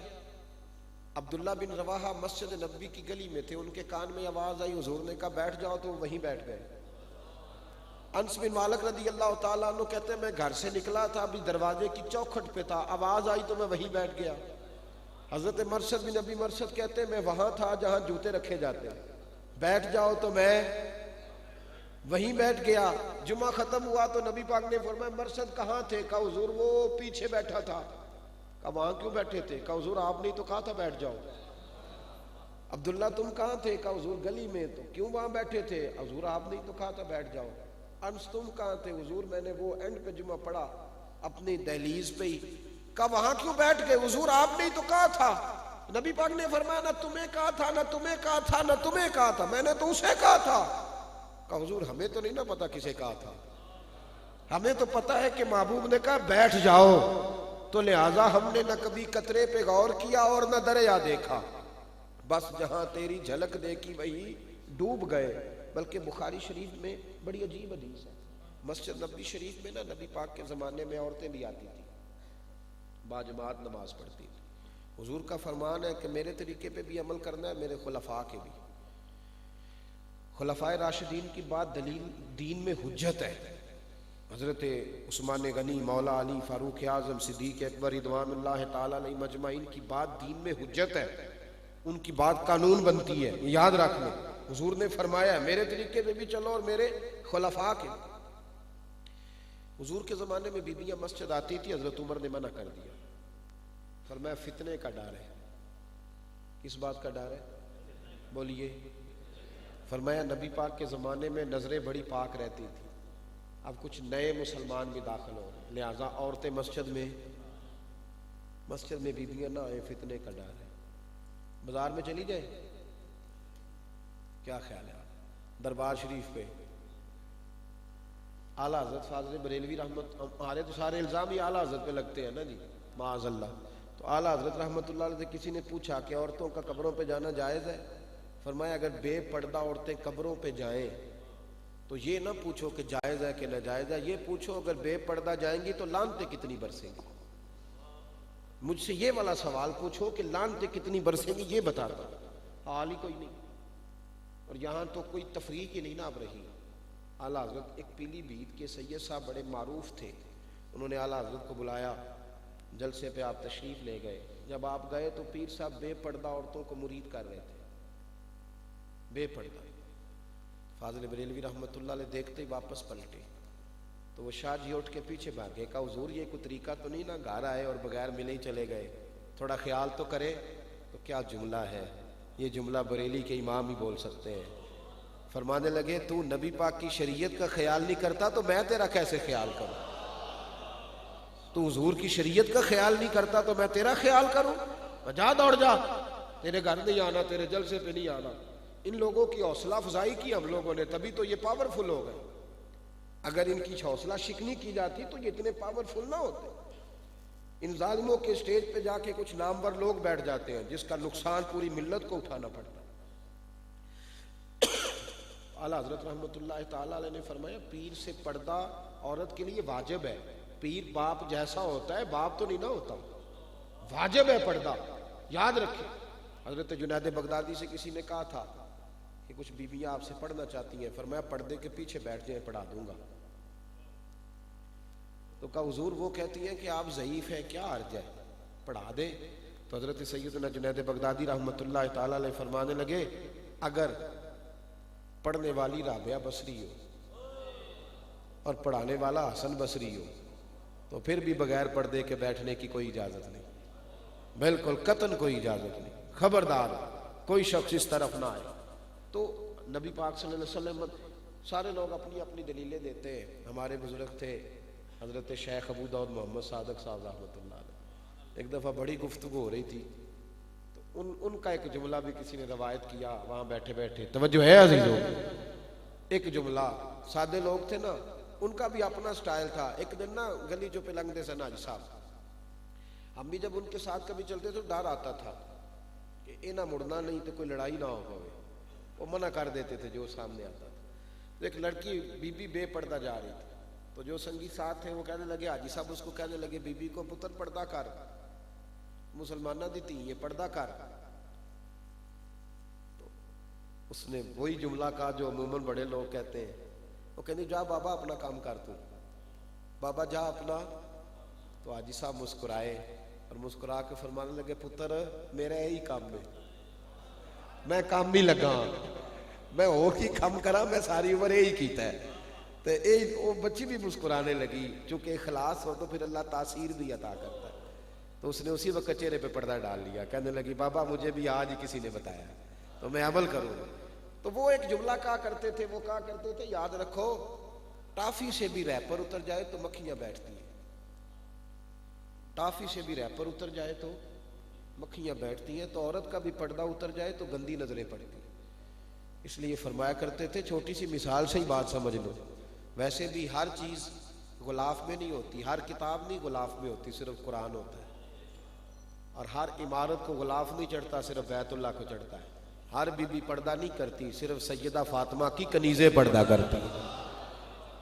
عبداللہ بن رواحہ مسجد نبوی کی گلی میں تھے، ان کے کان میں آواز آئی، حضور نے کہا بیٹھ جاؤ، تو وہ وہیں بیٹھ گئے۔ انس بن مالک رضی اللہ تعالیٰ عنہ کہتے ہیں میں گھر سے نکلا تھا، ابھی دروازے کی چوکھٹ پہ تھا، آواز آئی تو میں وہیں بیٹھ گیا۔ حضرت مرثد بن نبی مرثد کہتے ہیں میں وہاں تھا جہاں جوتے رکھے جاتے ہیں، بیٹھ جاؤ تو میں وہیں بیٹھ گیا۔ جمعہ ختم ہوا تو نبی پاک نے فرمایا مرثد کہاں تھے؟ کہا حضور وہ پیچھے بیٹھا تھا۔ کہا وہاں کیوں بیٹھے تھے؟ کہا حضور آپ نے تو کہا تھا بیٹھ جاؤ۔ عبداللہ تم کہاں تھے؟ کہا حضور گلی میں۔ تو کیوں وہاں بیٹھے تھے؟ حضور آپ نے تو کہا تھا بیٹھ جاؤ۔ انس تم کہاں تھے؟ حضور میں نے وہ اینڈ پہ جمعہ پڑھا اپنی دہلیز پہ ہی۔ کہا وہاں کیوں بیٹھ گئے؟ حضور آپ نے تو کہا تھا۔ نبی پاک نے فرمایا نہ تمہیں کہا تھا، نہ تمہیں کہا تھا، نہ تمہیں کہا تھا، میں نے تو اسے کہا تھا۔ کہا حضور ہمیں تو نہیں نہ پتا کسے کہا تھا، ہمیں تو پتا ہے کہ محبوب نے کہا بیٹھ جاؤ، تو لہٰذا ہم نے نہ کبھی قطرے پہ غور کیا اور نہ دریا دیکھا، بس جہاں تیری جھلک دیکھی وہی ڈوب گئے۔ بلکہ بخاری شریف میں بڑی عجیب حدیث ہے، مسجد نبوی شریف میں نا نبی پاک کے زمانے میں عورتیں بھی آتی تھیں، باجماعت نماز پڑھتی تھی۔ حضور کا فرمان ہے کہ میرے طریقے پہ بھی عمل کرنا ہے، میرے خلفاء کے بھی۔ خلفائے راشدین کی بات دلیل دین میں حجت ہے۔ حضرت عثمان غنی، مولا علی، فاروق اعظم، صدیق اکبر رضوان اللہ تعالیٰ علیہ مجمعین کی بات دین میں حجت ہے، ان کی بات قانون بنتی ہے، یہ یاد رکھ لیں۔ حضور نے فرمایا میرے طریقے پہ بھی چلو اور میرے خلفاء کے۔ حضور کے زمانے میں بیویاں مسجد آتی تھی، حضرت عمر نے منع کر دیا، فرمایا فتنے کا ڈر ہے۔ کس بات کا ڈر ہے؟ بولیے۔ فرمایا نبی پاک کے زمانے میں نظریں بڑی پاک رہتی تھی، اب کچھ نئے مسلمان بھی داخل ہو رہے، لہٰذا عورتیں مسجد میں بیویاں نہ آئیں، فتنے کا ڈر ہے۔ بازار میں چلی جائے، کیا خیال ہے؟ دربار شریف پہ اعلیٰ حضرت فاضل بریلوی رحمت، ہمارے تو سارے الزام ہی اعلیٰ حضرت پہ لگتے ہیں نا جی، معاذ اللہ۔ تو اعلیٰ حضرت رحمت اللہ علیہ سے کسی نے پوچھا کہ عورتوں کا قبروں پہ جانا جائز ہے؟ فرمایا اگر بے پردہ عورتیں قبروں پہ جائیں تو یہ نہ پوچھو کہ جائز ہے کہ ناجائز ہے، یہ پوچھو اگر بے پردہ جائیں گی تو لعنتیں کتنی برسیں گی۔ مجھ سے یہ والا سوال پوچھو کہ لعنتیں کتنی برسیں گی، یہ بتا دو، حال ہی کوئی نہیں۔ اور یہاں تو کوئی تفریق ہی نہیں نا اب رہی۔ اعلیٰ حضرت ایک پیلی بھیت کے سید صاحب بڑے معروف تھے، انہوں نے اعلیٰ حضرت کو بلایا، جلسے پہ آپ تشریف لے گئے۔ جب آپ گئے تو پیر صاحب بے پردہ عورتوں کو مرید کر رہے تھے، بے پردہ۔ فاضل بریلوی رحمت اللہ علیہ دیکھتے ہی واپس پلٹے، تو وہ شاہ جی اٹھ کے پیچھے بھاگے، کہا حضور یہ کوئی طریقہ تو نہیں نا، گھر آئے اور بغیر ملے ہی چلے گئے، تھوڑا خیال تو کرے۔ تو کیا جملہ ہے یہ، جملہ بریلی کے امام ہی بول سکتے ہیں۔ فرمانے لگے تو نبی پاک کی شریعت کا خیال نہیں کرتا تو میں تیرا کیسے خیال کروں؟ تو حضور کی شریعت کا خیال نہیں کرتا تو میں تیرا خیال کروں؟ جا دوڑ جا، تیرے گھر نہیں آنا، تیرے جلسے پہ نہیں آنا۔ ان لوگوں کی حوصلہ افزائی کی ہم لوگوں نے، تبھی تو یہ پاورفل ہو گئے۔ اگر ان کی حوصلہ شکنی کی جاتی تو یہ اتنے پاورفل نہ ہوتے۔ ان ظالموں کے اسٹیج پہ جا کے کچھ نامور لوگ بیٹھ جاتے ہیں جس کا نقصان پوری ملت کو اٹھانا پڑتا ہے۔ اعلیٰ حضرت رحمت اللہ تعالیٰ علیہ نے فرمایا پیر سے پردہ عورت کے لیے واجب ہے۔ پیر باپ جیسا ہوتا ہے، باپ تو نہیں نہ ہوتا، واجب ہے پردہ، یاد رکھیں۔ حضرت جنید بغدادی سے کسی نے کہا تھا کہ کچھ بیویاں آپ سے پڑھنا چاہتی ہیں، فرمایا پردے کے پیچھے بیٹھ جائیں، پڑھا دوں گا۔ تو کہا حضور وہ کہتی ہیں کہ آپ ضعیف ہیں، کیا عرض ہے، پڑھا دیں۔ تو حضرت سیدنا جنید بغدادی رحمۃ اللہ تعالی علیہ فرمانے لگے اگر پڑھنے والی رابعہ بصری ہو اور پڑھانے والا حسن بصری ہو تو پھر بھی بغیر پردے کے بیٹھنے کی کوئی اجازت نہیں، بالکل قطعاً کوئی اجازت نہیں، خبردار کوئی شخص اس طرف نہ آئے۔ تو نبی پاک صلی اللہ علیہ وسلم، سارے لوگ اپنی اپنی دلیلیں دیتے ہیں۔ ہمارے بزرگ تھے حضرت شیخ ابو داؤد محمد صادق صاحب رحمۃ اللہ علیہ، ایک دفعہ بڑی گفتگو ہو رہی تھی تو ان کا ایک جملہ بھی کسی نے روایت کیا وہاں بیٹھے بیٹھے، توجہ ہے عزیزوں، ایک جملہ، سادے لوگ تھے نا، ان کا بھی اپنا سٹائل تھا۔ ایک دن نا گلی جو پہ لنگدے سے ناجی صاحب، ہم بھی جب ان کے ساتھ کبھی چلتے تو ڈر آتا تھا کہ یہ نہ مڑنا نہیں تو کوئی لڑائی نہ ہو پائے، وہ منع کر دیتے تھے جو سامنے آتا تھا۔ ایک لڑکی بی بی بے پردہ جا رہی تھی تو جو سنگی ساتھ تھے وہ کہنے لگے، حاجی صاحب اس کو کہنے لگے بی بی کو، پتر پردہ کر، مسلمانہ دی تھی یہ پردہ کر۔ تو اس نے وہی جملہ کہا جو عموماً بڑے لوگ کہتے ہیں، وہ کہنے جا بابا اپنا کام کر، تو بابا جا اپنا۔ تو حاجی صاحب مسکرائے اور مسکرا کے فرمانے لگے، پتر میرا یہی کام ہے، میں کام بھی لگا، میں اور کی کام کرا، میں ساری عمر یہی کیتا ہے۔ تو وہ بچی بھی مسکرانے لگی، چونکہ اخلاص ہو تو پھر اللہ تاثیر بھی عطا کرتا ہے۔ تو اس نے اسی وقت چہرے پہ پردہ ڈال لیا، کہنے لگی بابا مجھے بھی آج ہی کسی نے بتایا تو میں عمل کروں۔ تو وہ ایک جملہ کہا کرتے تھے، وہ کہا کرتے تھے، یاد رکھو ٹافی سے بھی ریپر اتر جائے تو مکھیاں بیٹھتی ہیں، ٹافی سے بھی ریپر اتر جائے تو مکھیاں بیٹھتی ہیں، تو عورت کا بھی پردہ اتر جائے تو گندی نظریں پڑتی ہیں۔ اس لیے فرمایا کرتے تھے، چھوٹی سی مثال سے ہی بات سمجھ لو، ویسے بھی ہر چیز غلاف میں نہیں ہوتی، ہر کتاب نہیں غلاف میں ہوتی، صرف قرآن ہوتا ہے، اور ہر عمارت کو غلاف نہیں چڑھتا، صرف بیت اللہ کو چڑھتا ہے، ہر بی بی پردہ نہیں کرتی، صرف سیدہ فاطمہ کی کنیزیں پردہ کرتی ہیں،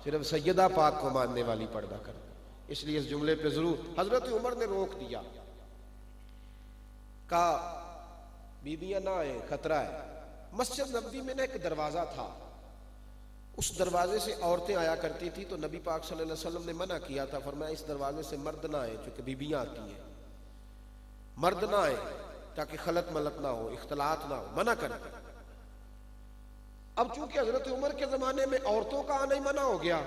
صرف سیدہ پاک کو ماننے والی پردہ کرتی۔ اس لیے اس جملے پہ ضرور حضرت عمر نے روک دیا، کہا بیویاں نہ آئیں، خطرہ ہے۔ مسجد نبوی میں ایک دروازہ تھا، اس دروازے سے عورتیں آیا کرتی تھی، تو نبی پاک صلی اللہ علیہ وسلم نے منع کیا تھا، فرمایا اس دروازے سے مرد نہ آئے، چونکہ بیویاں آتی ہیں، مرد نہ آئے تاکہ خلط ملط نہ ہو، اختلاط نہ ہو، منع کر دیا۔ اب چونکہ حضرت عمر کے زمانے میں عورتوں کا آنا ہی منع ہو گیا،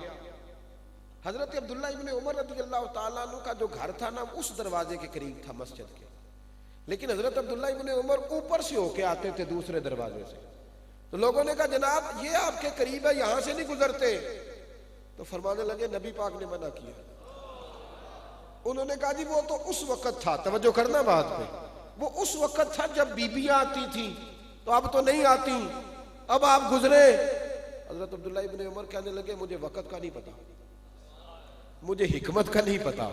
حضرت عبداللہ ابن عمر رضی اللہ تعالیٰ عنہ کا جو گھر تھا نا اس دروازے کے قریب تھا مسجد کے، لیکن حضرت عبداللہ ابن عمر اوپر سے ہو کے آتے تھے دوسرے دروازے سے، تو لوگوں نے کہا جناب یہ آپ کے قریب ہے، یہاں سے نہیں گزرتے، تو فرمانے لگے نبی پاک نے منع کیا۔ انہوں نے کہا جی وہ تو اس وقت تھا، توجہ کرنا بات پہ، وہ اس وقت تھا جب بیویاں آتی تھی، تو اب تو نہیں آتی، اب آپ گزرے۔ حضرت عبداللہ ابن عمر کہنے لگے مجھے وقت کا نہیں پتا، مجھے حکمت کا نہیں پتا،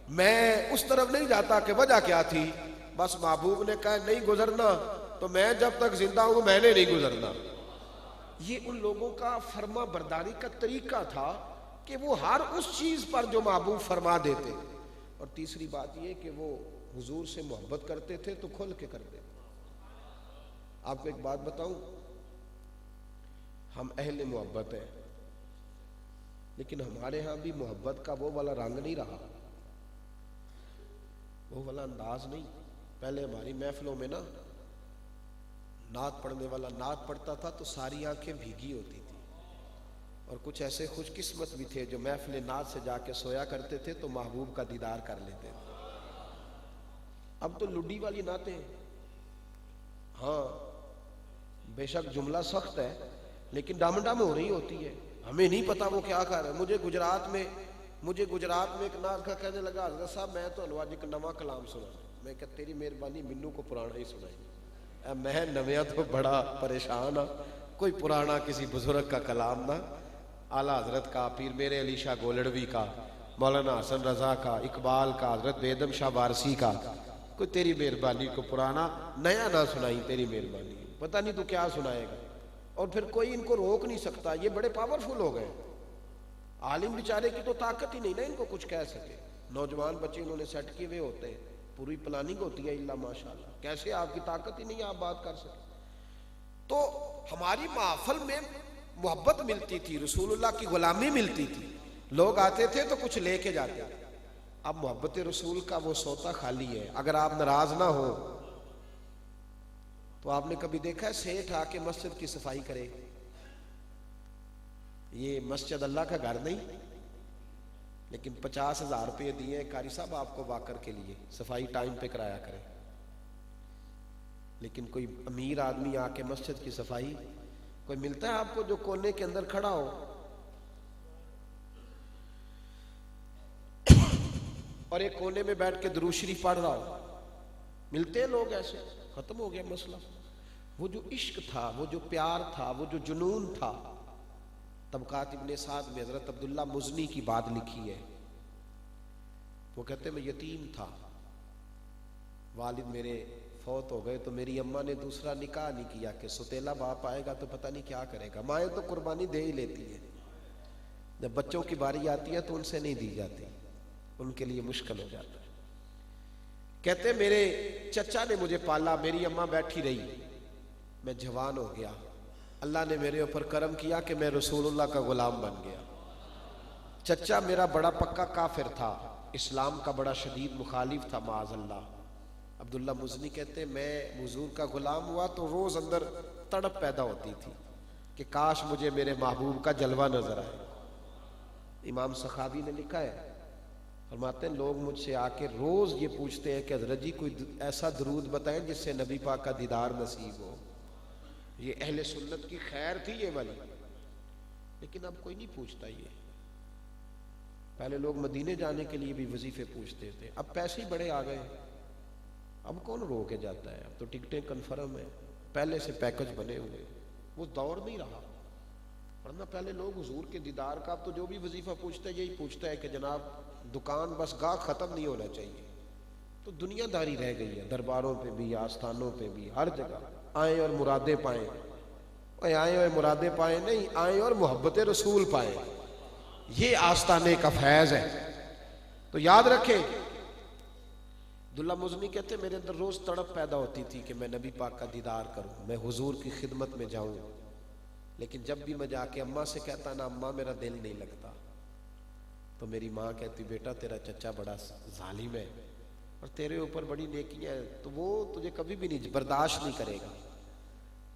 میں اس طرف نہیں جاتا کہ وجہ کیا تھی، بس محبوب نے کہا نہیں گزرنا تو میں جب تک زندہ ہوں میں نے نہیں گزرنا۔ یہ ان لوگوں کا فرما برداری کا طریقہ تھا کہ وہ ہر اس چیز پر جو محبوب فرما دیتے۔ اور تیسری بات یہ کہ وہ حضور سے محبت کرتے تھے تو کھل کے کرتے تھے۔ آپ کو ایک بات بتاؤں، ہم اہل محبت ہیں، لیکن ہمارے ہاں بھی محبت کا وہ والا رنگ نہیں رہا، وہ والا انداز نہیں۔ پہلے ہماری محفلوں میں نا نعت پڑھنے والا نعت پڑھتا تھا تو ساری آنکھیں بھیگی ہوتی تھی، اور کچھ ایسے خوش قسمت بھی تھے جو محفل نعت سے جا کے سویا کرتے تھے تو محبوب کا دیدار کر لیتے تھے۔ اب تو لڈی والی نعتیں، ہاں بے شک جملہ سخت ہے لیکن ڈم ڈم ہو رہی ہوتی ہے، ہمیں نہیں پتا وہ کیا کر رہا ہے۔ مجھے گجرات میں ایک نعت کا کہنے لگا حضرت صاحب میں تو انواج ایک نواں کلام سنا، میں کہ تیری مہربانی منو کو پرانا ہی سنائی، میں نویاں تو بڑا پریشان ہاں، کوئی پرانا کسی بزرگ کا کلام نہ، اعلیٰ حضرت کا، پیر میرے علی شاہ گولڑوی کا، مولانا حسن رضا کا، اقبال کا، حضرت بیدم شاہ وارسی کا، کوئی تیری مہربانی کو پرانا نیا نہ سنائی، تیری مہربانی پتہ نہیں تو کیا سنائے گا، اور پھر کوئی ان کو روک نہیں سکتا، یہ بڑے پاورفل ہو گئے، عالم بیچارے کی تو طاقت ہی نہیں نا ان کو کچھ کہہ سکے۔ نوجوان بچے انہوں نے سیٹ کیے ہوئے ہوتے ہیں، پوری پلاننگ ہوتی ہے اللہ ماشاءاللہ، کیسے آپ کی طاقت ہی نہیں آپ بات کر سکتے۔ تو ہماری محفل میں محبت ملتی تھی، رسول اللہ کی غلامی ملتی تھی، لوگ آتے تھے تو کچھ لے کے جاتے تھے، اب محبت رسول کا وہ سوتا خالی ہے. اگر آپ ناراض نہ ہو تو آپ نے کبھی دیکھا ہے سیٹھ آ کے مسجد کی صفائی کرے؟ یہ مسجد اللہ کا گھر نہیں، لیکن 50,000 روپے دیے قاری صاحب آپ کو واکر کے لیے، صفائی ٹائم پہ کرایا کرے. لیکن کوئی امیر آدمی آ کے مسجد کی صفائی، کوئی ملتا ہے آپ کو جو کونے کے اندر کھڑا ہو اور ایک کونے میں بیٹھ کے درود شریف پڑھ رہا ہو؟ ملتے ہیں لوگ ایسے؟ ختم ہو گیا مسئلہ. وہ جو عشق تھا، وہ جو پیار تھا، وہ جو جنون تھا. طبقات ابن سعد میں حضرت عبداللہ مزنی کی بات لکھی ہے. وہ کہتے ہیں میں یتیم تھا، والد میرے فوت ہو گئے تو میری اماں نے دوسرا نکاح نہیں کیا کہ ستیلا باپ آئے گا تو پتہ نہیں کیا کرے گا. مائیں تو قربانی دے ہی لیتی ہے، جب بچوں کی باری آتی ہے تو ان سے نہیں دی جاتی، ان کے لیے مشکل ہو جاتا ہے. کہتے میرے چچا نے مجھے پالا، میری اماں بیٹھی رہی، میں جوان ہو گیا. اللہ نے میرے اوپر کرم کیا کہ میں رسول اللہ کا غلام بن گیا. چچا میرا بڑا پکا کافر تھا، اسلام کا بڑا شدید مخالف تھا معاذ اللہ. عبداللہ مزنی کہتے میں حضور کا غلام ہوا تو روز اندر تڑپ پیدا ہوتی تھی کہ کاش مجھے میرے محبوب کا جلوہ نظر آئے. امام سخاوی نے لکھا ہے، فرماتے ہیں لوگ مجھ سے آ کے روز یہ پوچھتے ہیں کہ حضرت جی کوئی ایسا درود بتائیں جس سے نبی پاک کا دیدار نصیب ہو. یہ اہل سنت کی خیر تھی یہ والی، لیکن اب کوئی نہیں پوچھتا. یہ پہلے لوگ مدینے جانے کے لیے بھی وظیفے پوچھتے تھے، اب پیسے ہی بڑے آ گئے، اب کون رو کے جاتا ہے؟ اب تو ٹکٹیں کنفرم ہیں، پہلے سے پیکج بنے ہوئے. وہ دور نہیں رہا، ورنہ پہلے لوگ حضور کے دیدار کا، اب تو جو بھی وظیفہ پوچھتا ہے یہی پوچھتا ہے کہ جناب دکان بس گاہ ختم نہیں ہونا چاہیے. تو دنیا داری رہ گئی ہے، درباروں پہ بھی، آستانوں پہ بھی، ہر جگہ آئیں اور مرادیں پائیں. آئیں اور مرادیں پائیں نہیں، آئیں اور محبت رسول پائیں. یہ آستانے کا فیض ہے. تو یاد رکھیں، عبداللہ مزنی کہتے میرے اندر روز تڑپ پیدا ہوتی تھی کہ میں نبی پاک کا دیدار کروں، میں حضور کی خدمت میں جاؤں. لیکن جب بھی میں جا کے اماں سے کہتا نا اماں میرا دل نہیں لگتا، تو میری ماں کہتی بیٹا تیرا چچا بڑا ظالم ہے اور تیرے اوپر بڑی نیکیاں ہیں، تو وہ تجھے کبھی بھی نہیں برداشت نہیں کرے گا.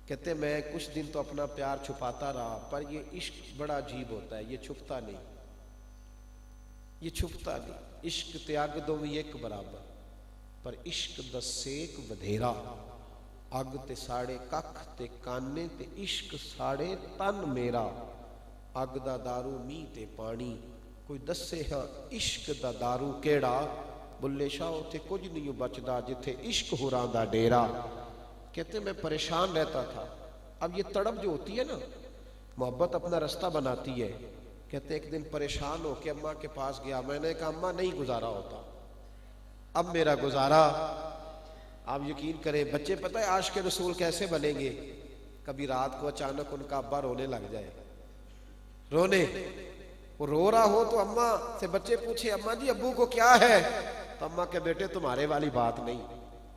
کہتے میں کچھ دن تو اپنا پیار چھپاتا رہا، پر یہ عشق بڑا عجیب ہوتا ہے، یہ چھپتا نہیں، یہ چھپتا نہیں. عشق تیاگ دو بھی ایک برابر، پر عشق دا سیک ودھیرا. اگ تے ساڑے ککھ تے کانے تے عشق ساڑے تن میرا. اگ دا دارو می تے پانی، کوئی دسے ہاں عشق دا دارو کیڑا. بلے شاہ اتھے کچھ نہیں بچدا جتھے عشق ہوراں دا ڈیرا. کہتے میں پریشان رہتا تھا. اب یہ تڑپ جو ہوتی ہے نا، محبت اپنا رستہ بناتی ہے. کہتے ایک دن پریشان ہو کے اماں کے پاس گیا، میں نے کہا اماں نہیں گزارا ہوتا، اب میرا گزارا. آپ یقین کریں بچے پتہ ہے عاشق رسول کیسے بنیں گے؟ کبھی رات کو اچانک ان کا ابا رونے لگ جائے، رونے، وہ رو رہا ہو تو اماں سے بچے پوچھے اماں جی ابو کو کیا ہے؟ تو اماں کہ بیٹے تمہارے والی بات نہیں.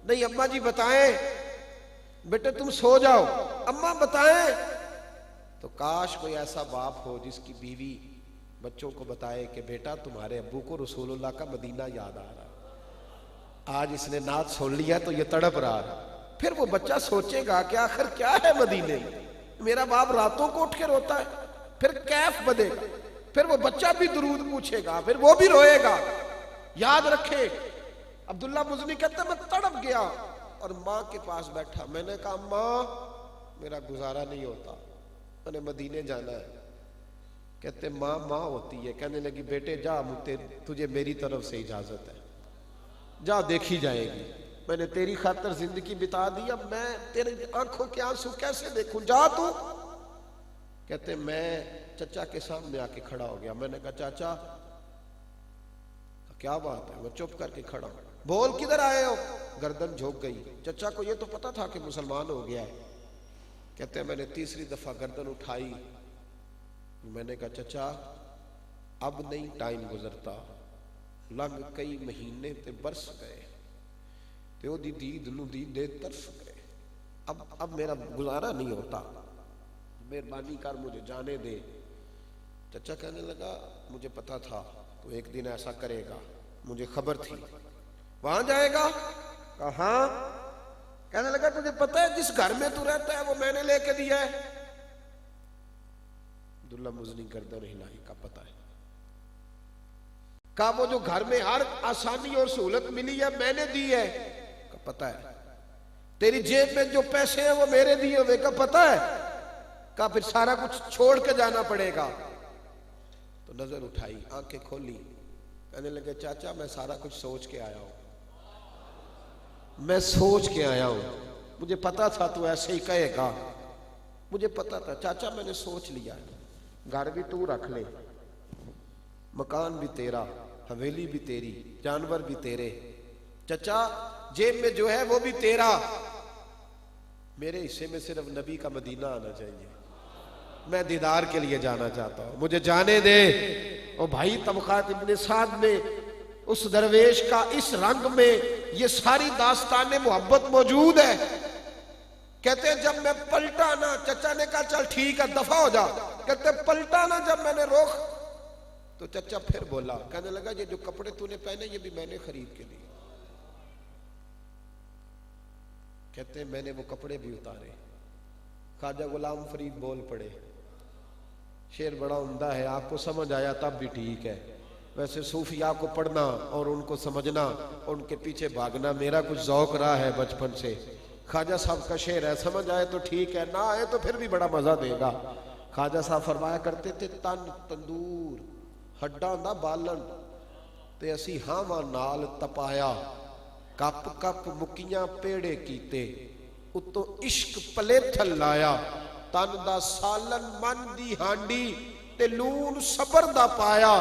نہیں اماں جی بتائیں، بیٹے تم سو جاؤ، اماں بتائیں. تو کاش کوئی ایسا باپ ہو جس کی بیوی بچوں کو بتائے کہ بیٹا تمہارے ابو کو رسول اللہ کا مدینہ یاد آ رہا. آج اس نے نعت سن لیا تو یہ تڑپ رہا ہے. پھر وہ بچہ سوچے گا کہ آخر کیا ہے مدینے میں، میرا باپ راتوں کو اٹھ کے روتا ہے. پھر کیف بدے گا، پھر وہ بچہ بھی درود پوچھے گا، پھر وہ بھی روئے گا. یاد رکھے عبداللہ مزنی کہتا میں تڑپ گیا اور ماں کے پاس بیٹھا. میں نے کہا ماں میرا گزارا نہیں ہوتا، میں نے مدینے جانا ہے. کہتے ماں ماں ہوتی ہے. کہنے لگی بیٹے جا تجھے میری طرف سے اجازت ہے، جا دیکھی جائے گی. میں نے تیری خاطر زندگی بتا دی، اب میں تیری آنکھوں کے آنسو کیسے دیکھوں، جا تو. کہتے میں چچا کے سامنے آ کے کھڑا ہو گیا. میں نے کہا چاچا کیا بات ہے؟ وہ چپ کر کے کھڑا ہو. بول کدھر آئے ہو؟ گردن جھک گئی. چچا کو یہ تو پتا تھا کہ مسلمان ہو گیا ہے. کہتے ہیں میں نے تیسری دفعہ گردن اٹھائی. میں نے کہا چچا اب نہیں ٹائم گزرتا، لنگ کئی مہینے تے برس گئے تے او دی دید نو دیدے ترس گئے. اب میرا گزارا نہیں ہوتا، مہربانی کر مجھے جانے دے. چچا کہنے لگا مجھے پتا تھا تو ایک دن ایسا کرے گا. مجھے خبر تھی وہاں جائے گا؟ کہا ہاں۔ کہنے لگا تجھے پتہ ہے جس گھر میں تو رہتا ہے وہ میں نے لے کے دیا ہے؟ عبداللہ مزنی گردن ہلائی، کا پتہ ہے۔ کہا وہ جو گھر میں ہر آسانی اور سہولت ملی ہے میں نے دی ہے؟ کا پتہ ہے۔ تیری جیب میں جو پیسے ہیں وہ میرے دیے ہوئے؟ کا پتہ ہے۔ کہا پھر سارا کچھ چھوڑ کے جانا پڑے گا؟ تو نظر اٹھائی، آنکھیں کھولی، کہنے لگے چاچا میں سارا کچھ سوچ کے آیا ہوں، میں سوچ کے آیا ہوں، مجھے پتا تھا تو ایسے ہی کہے گا، مجھے پتا تھا چاچا، میں نے سوچ لیا، گھر بھی تو رکھ لے، مکان بھی تیرا، حویلی بھی تیری، جانور بھی تیرے، چچا جیب میں جو ہے وہ بھی تیرا، میرے حصے میں صرف نبی کا مدینہ آنا چاہیے، میں دیدار کے لیے جانا چاہتا ہوں، مجھے جانے دے۔ اور بھائی طبقات ابن سعد میں اس درویش کا اس رنگ میں یہ ساری داستان محبت موجود ہے۔ کہتے ہیں جب میں پلٹا نا، چچا نے کہا چل ٹھیک ہے دفع ہو جا، کہتے ہیں پلٹا نا جب میں نے روک تو چچا پھر بولا، کہنے لگا یہ جو کپڑے تو نے پہنے یہ بھی میں نے خرید کے دیے۔ کہتے ہیں میں نے وہ کپڑے بھی اتارے، خواجہ غلام فرید بول پڑے، شعر بڑا عمدہ ہے، آپ کو سمجھ آیا تب بھی ٹھیک ہے، ویسے صوفیاء کو پڑھنا اور ان کو سمجھنا اور ان کے پیچھے بھاگنا میرا کچھ ذوق رہا ہے بچپن سے۔ خواجہ صاحب کا شعر ہے، سمجھ آئے تو ٹھیک ہے، نہ آئے تو پھر بھی بڑا مزہ دے گا۔ خواجہ صاحب فرمایا کرتے تھے تن تندور ہڈاں دا بالن تے اسی ہاواں نال تپایا، کپ کپ مکیاں پیڑے کیتے اتوں عشق پلے تھل لایا، تن دا سالن من دی ہانڈی تے لون صبر دا پایا،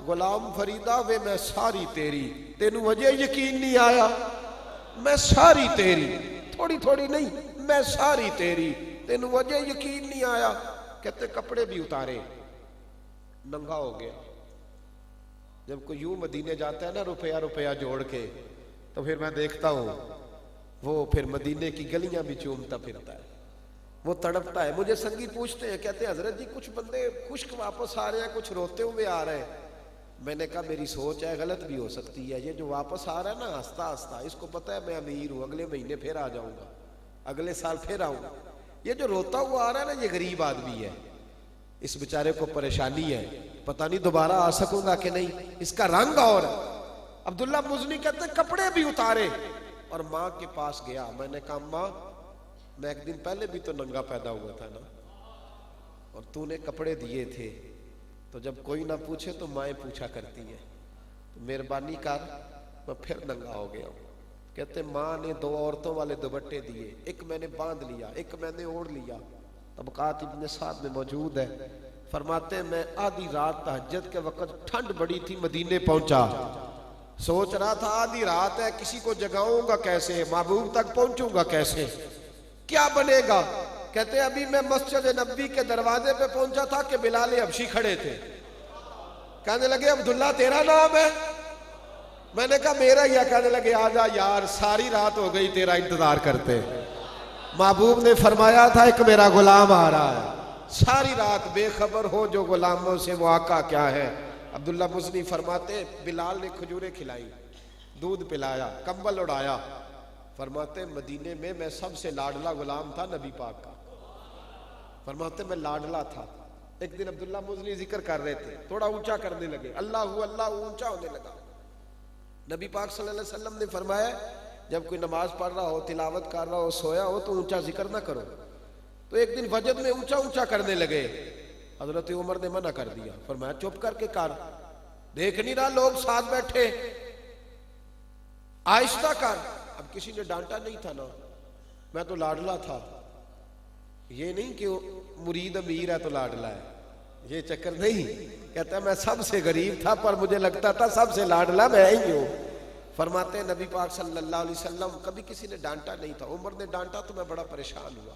غلام فریدہ وے میں ساری تیری، تینوں وجہ یقین نہیں آیا، میں ساری تیری، تھوڑی تھوڑی نہیں، میں ساری تیری، تینوں وجہ یقین نہیں آیا۔ کہتے کپڑے بھی اتارے، ننگا ہو گیا۔ جب کوئی یوں مدینے جاتا ہے نا روپیہ روپیہ جوڑ کے، تو پھر میں دیکھتا ہوں وہ پھر مدینے کی گلیاں بھی چومتا پھرتا ہے، وہ تڑپتا ہے۔ مجھے سنگی پوچھتے ہیں، کہتے ہیں حضرت جی کچھ بندے خشک واپس آ رہے ہیں، کچھ روتے ہوئے آ رہے ہیں۔ میں نے کہا میری سوچ ہے غلط بھی ہو سکتی ہے، یہ جو واپس آ رہا ہے نا ہنستا ہنستا، اس کو پتہ ہے میں امیر ہوں، اگلے مہینے پھر آ جاؤں گا، اگلے سال پھر آؤں گا۔ یہ جو روتا ہوا آ رہا ہے نا یہ غریب آدمی ہے، اس بیچارے کو پریشانی ہے، پتہ نہیں دوبارہ آ سکوں گا کہ نہیں، اس کا رنگ اور ہے۔ عبداللہ مزنی کہتے ہیں کپڑے بھی اتارے اور ماں کے پاس گیا۔ میں نے کہا ماں میں ایک دن پہلے بھی تو ننگا پیدا ہوا تھا نا، اور تو نے کپڑے دیے تھے، تو جب کوئی نہ پوچھے تو مائیں پوچھا کرتی ہے، تو مہربانی کر میں پھر ننگا ہو گیا ہوں۔ کہتے ماں نے دو عورتوں والے دوپٹے دیے، ایک میں نے باندھ لیا، ایک میں نے اوڑھ لیا۔ طبقات ابن سعد میں موجود ہے، فرماتے ہیں میں آدھی رات تہجد کے وقت ٹھنڈ بڑی تھی، مدینے پہنچا، سوچ رہا تھا آدھی رات ہے کسی کو جگاؤں گا کیسے، محبوب تک پہنچوں گا کیسے، کیا بنے گا۔ کہتے ہیں ابھی میں مسجد نبوی کے دروازے پہ پہنچا تھا کہ بلال حبشی کھڑے تھے، کہنے لگے عبداللہ تیرا نام ہے؟ میں نے کہا میرا ہی ہے۔ کہنے لگے آجا یار ساری رات ہو گئی تیرا انتظار کرتے۔ محبوب نے فرمایا تھا ایک میرا غلام آ رہا ہے، ساری رات بے خبر ہو جو غلاموں سے وہ آقا کیا ہے۔ عبداللہ مزنی فرماتے بلال نے کھجوریں کھلائی، دودھ پلایا، کمبل اڑایا، فرماتے مدینے میں میں سب سے لاڈلا غلام تھا نبی پاک کا، فرماتے میں لاڈلا تھا۔ ایک دن عبداللہ مزنی ذکر کر رہے تھے، تھوڑا اونچا کرنے لگے، اللہ اونچا ہونے لگا۔ نبی پاک صلی اللہ علیہ وسلم نے فرمایا جب کوئی نماز پڑھ رہا ہو، تلاوت کر رہا ہو، سویا ہو تو اونچا ذکر نہ کرو۔ تو ایک دن وجد میں اونچا کرنے لگے، حضرت عمر نے منع کر دیا، فرمایا چپ کر کے کر، دیکھ نہیں رہا لوگ ساتھ بیٹھے، آہستہ کر۔ اب کسی نے ڈانٹا نہیں تھا نا، میں تو لاڈلا تھا، یہ نہیں کہ مرید امیر ہے تو لاڈلا ہے، یہ چکر نہیں۔ کہتا ہے میں سب سے غریب تھا پر مجھے لگتا تھا سب سے لاڈلا میں ہی ہوں۔ فرماتے ہیں نبی پاک صلی اللہ علیہ وسلم کبھی کسی نے ڈانٹا نہیں تھا، عمر نے ڈانٹا تو میں بڑا پریشان ہوا،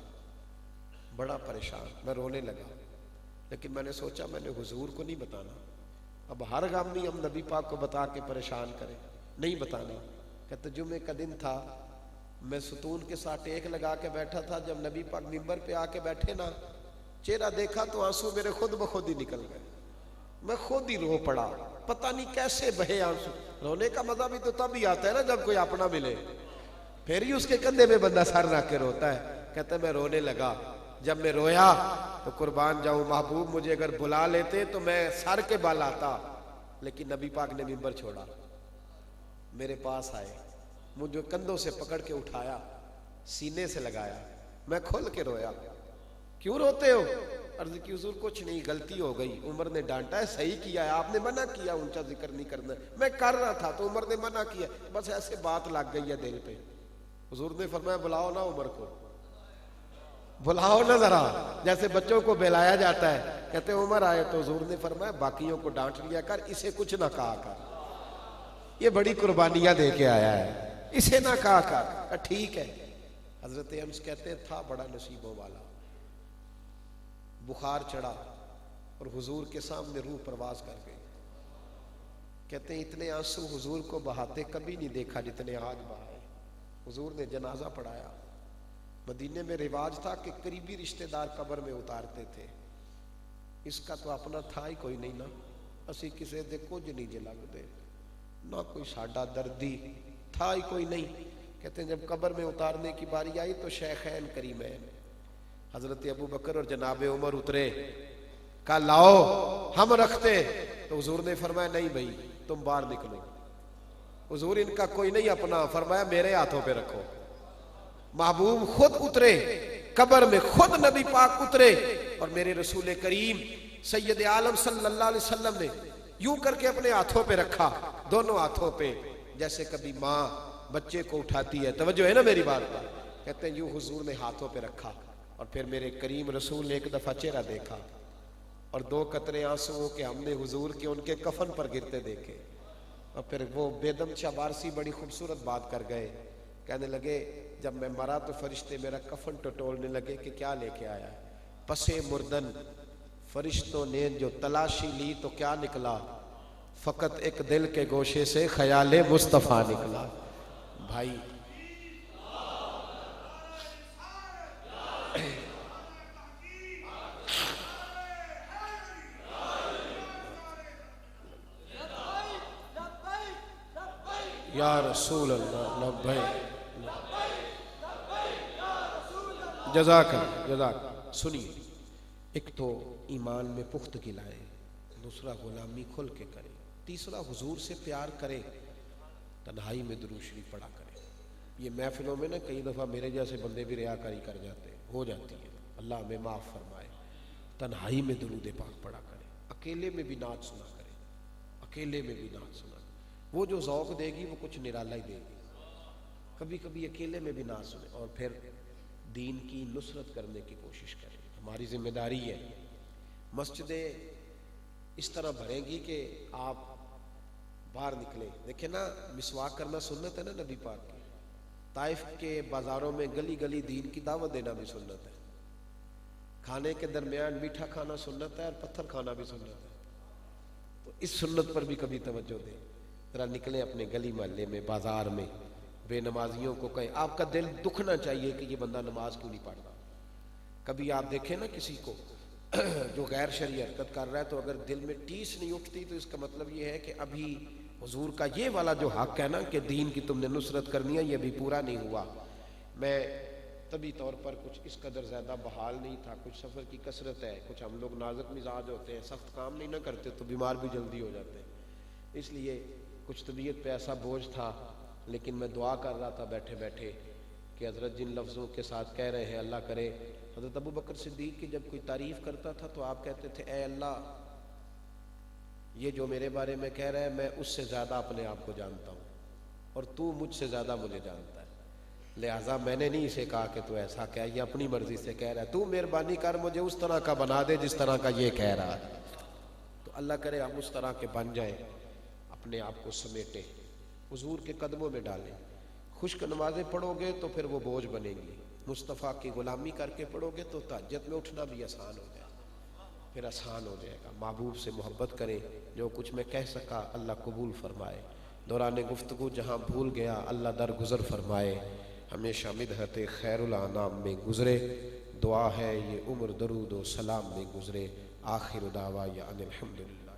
بڑا پریشان، میں رونے لگا، لیکن میں نے سوچا میں نے حضور کو نہیں بتانا، اب ہر غامی ہم نبی پاک کو بتا کے پریشان کریں، نہیں بتانا۔ کہتے جمعے کا دن تھا، میں ستون کے ساتھ ٹیک لگا کے بیٹھا تھا، جب نبی پاک منبر پہ آ کے بیٹھے نا، چہرہ دیکھا تو آنسو میرے خود بخود ہی نکل گئے، میں خود ہی رو پڑا۔ پتہ نہیں کیسے بہے آنسو. رونے کا مزہ بھی تو تب ہی آتا ہے نا جب کوئی اپنا ملے, پھر ہی اس کے کندھے میں بندہ سر رکھ کے روتا ہے. کہتا ہے میں رونے لگا, جب میں رویا تو قربان جاؤں محبوب مجھے اگر بلا لیتے تو میں سر کے بال آتا, لیکن نبی پاک نے منبر چھوڑا, میرے پاس آئے, مجھے کندھوں سے پکڑ کے اٹھایا, سینے سے لگایا, میں کھل کے رویا. کیوں روتے ہو؟ عرض کی حضور کچھ نہیں, غلطی ہو گئی, عمر نے ڈانٹا ہے, صحیح کیا ہے, آپ نے منع کیا اونچا ذکر نہیں کرنا, میں کر رہا تھا تو عمر نے منع کیا, بس ایسے بات لگ گئی ہے دل پہ. حضور نے فرمایا بلاؤ نا عمر کو, بلاؤ نا ذرا, جیسے بچوں کو بلایا جاتا ہے. کہتے عمر آئے تو حضور نے فرمایا باقیوں کو ڈانٹ لیا کر, اسے کچھ نہ کہا کر, یہ بڑی قربانیاں دے کے آیا ہے, اسے نہ کہا کر. ٹھیک ہے. حضرت انس کہتے ہیں تھا بڑا نصیبوں والا, بخار چڑھا اور حضور کے سامنے روح پرواز کر گئی. کہتے ہیں اتنے آنسو حضور کو بہاتے کبھی نہیں دیکھا جتنے آج بہائے. حضور نے جنازہ پڑھایا. مدینے میں رواج تھا کہ قریبی رشتہ دار قبر میں اتارتے تھے. اس کا تو اپنا تھا ہی کوئی نہیں نا, اسی کسے دے کچھ نہیں جے لگ دے, نہ کوئی ساڈا دردی تھا ہی کوئی نہیں. کہتے ہیں جب قبر میں اتارنے کی باری آئی تو شیخین کریمین حضرت ابو بکر اور جناب عمر اترے, کہا لاؤ ہم رکھتے. تو حضور نے فرمایا نہیں بھائی تم باہر نکلو. حضور ان کا کوئی نہیں اپنا, فرمایا میرے ہاتھوں پہ رکھو. محبوب خود اترے قبر میں, خود نبی پاک اترے, اور میرے رسول کریم سید عالم صلی اللہ علیہ وسلم نے یوں کر کے اپنے ہاتھوں پہ رکھا, دونوں ہاتھوں پہ, جیسے کبھی ماں بچے کو اٹھاتی ہے. توجہ ہے نا میری بات پر؟ کہتے ہیں یوں حضور نے ہاتھوں پہ رکھا, اور پھر میرے کریم رسول نے ایک دفعہ چہرہ دیکھا, اور 2 قطرے آنسوؤں کے ہم نے حضور کے ان کے کفن پر گرتے دیکھے. اور پھر وہ بیدم شاہ وارسی بڑی خوبصورت بات کر گئے, کہنے لگے جب میں مرا تو فرشتے میرا کفن ٹٹولنے لگے کہ کیا لے کے آیا ہے. پسے مردن فرشتوں نے جو تلاشی لی تو کیا نکلا, فقط ایک دل کے گوشے سے خیال مصطفیٰ نکلا. بھائی یا رسول اللہ, لبیک جزاک جزاک. سنیے, ایک تو ایمان میں پختگی لائے, دوسرا غلامی کھل کے کرے, تیسرا حضور سے پیار کرے, تنہائی میں درود شریف پڑھا کرے. یہ محفلوں میں نا کئی دفعہ میرے جیسے بندے بھی ریاکاری کر جاتے ہیں, ہو جاتی ہے, اللہ ہمیں معاف فرمائے. تنہائی میں درود پاک پڑھا کرے, اکیلے میں بھی نعت سنا کرے, اکیلے میں بھی نعت سنا. وہ جو ذوق دے گی وہ کچھ نرالا ہی دے گی. کبھی کبھی اکیلے میں بھی نعت سنے, اور پھر دین کی نصرت کرنے کی کوشش کریں. ہماری ذمہ داری ہے. مسجدیں اس طرح بھریں گی کہ آپ باہر نکلیں. دیکھیں نا, مسواک کرنا سنت ہے نا نبی پاک کی. طائف کے بازاروں میں گلی گلی دین کی دعوت دینا بھی سنت ہے. کھانے کے درمیان میٹھا کھانا سنت ہے, اور پتھر کھانا بھی سنت ہے. تو اس سنت پر بھی کبھی توجہ دیں. ذرا نکلیں اپنے گلی محلے میں, بازار میں, بے نمازیوں کو کہیں. آپ کا دل دکھنا چاہیے کہ یہ بندہ نماز کیوں نہیں پڑھتا. کبھی آپ دیکھیں نا کسی کو جو غیر شرعی حرکت کر رہا ہے, تو اگر دل میں ٹیس نہیں اٹھتی تو اس کا مطلب یہ ہے کہ ابھی حضور کا یہ والا جو حق ہے نا کہ دین کی تم نے نصرت کرنی ہے, یہ بھی پورا نہیں ہوا. میں طبی طور پر کچھ اس قدر زیادہ بحال نہیں تھا, کچھ سفر کی کثرت ہے, کچھ ہم لوگ نازک مزاج ہوتے ہیں, سخت کام نہیں نہ کرتے تو بیمار بھی جلدی ہو جاتے ہیں. اس لیے کچھ طبیعت پہ ایسا بوجھ تھا, لیکن میں دعا کر رہا تھا بیٹھے بیٹھے کہ حضرت جن لفظوں کے ساتھ کہہ رہے ہیں, اللہ کرے. حضرت ابو بکر صدیق کی جب کوئی تعریف کرتا تھا تو آپ کہتے تھے اے اللہ, یہ جو میرے بارے میں کہہ رہا ہے میں اس سے زیادہ اپنے آپ کو جانتا ہوں, اور تو مجھ سے زیادہ مجھے جانتا ہے, لہٰذا میں نے نہیں اسے کہا کہ تو ایسا کہہ, یہ اپنی مرضی سے کہہ رہا ہے, تو مہربانی کر مجھے اس طرح کا بنا دے جس طرح کا یہ کہہ رہا ہے. تو اللہ کرے ہم اس طرح کے بن جائیں, اپنے آپ کو سمیٹیں, حضور کے قدموں میں ڈالیں. خشک نمازیں پڑھو گے تو پھر وہ بوجھ بنے گی, مصطفیٰ کی غلامی کر کے پڑھو گے تو تہجد میں اٹھنا بھی آسان ہو جائے گا, پھر آسان ہو جائے گا. محبوب سے محبت کریں. جو کچھ میں کہہ سکا اللہ قبول فرمائے. دوران گفتگو جہاں بھول گیا اللہ درگزر فرمائے. ہمیشہ مدحت خیر الانام میں گزرے. دعا ہے یہ عمر درود و سلام میں گزرے. آخر دعوایا ان الحمدللہ.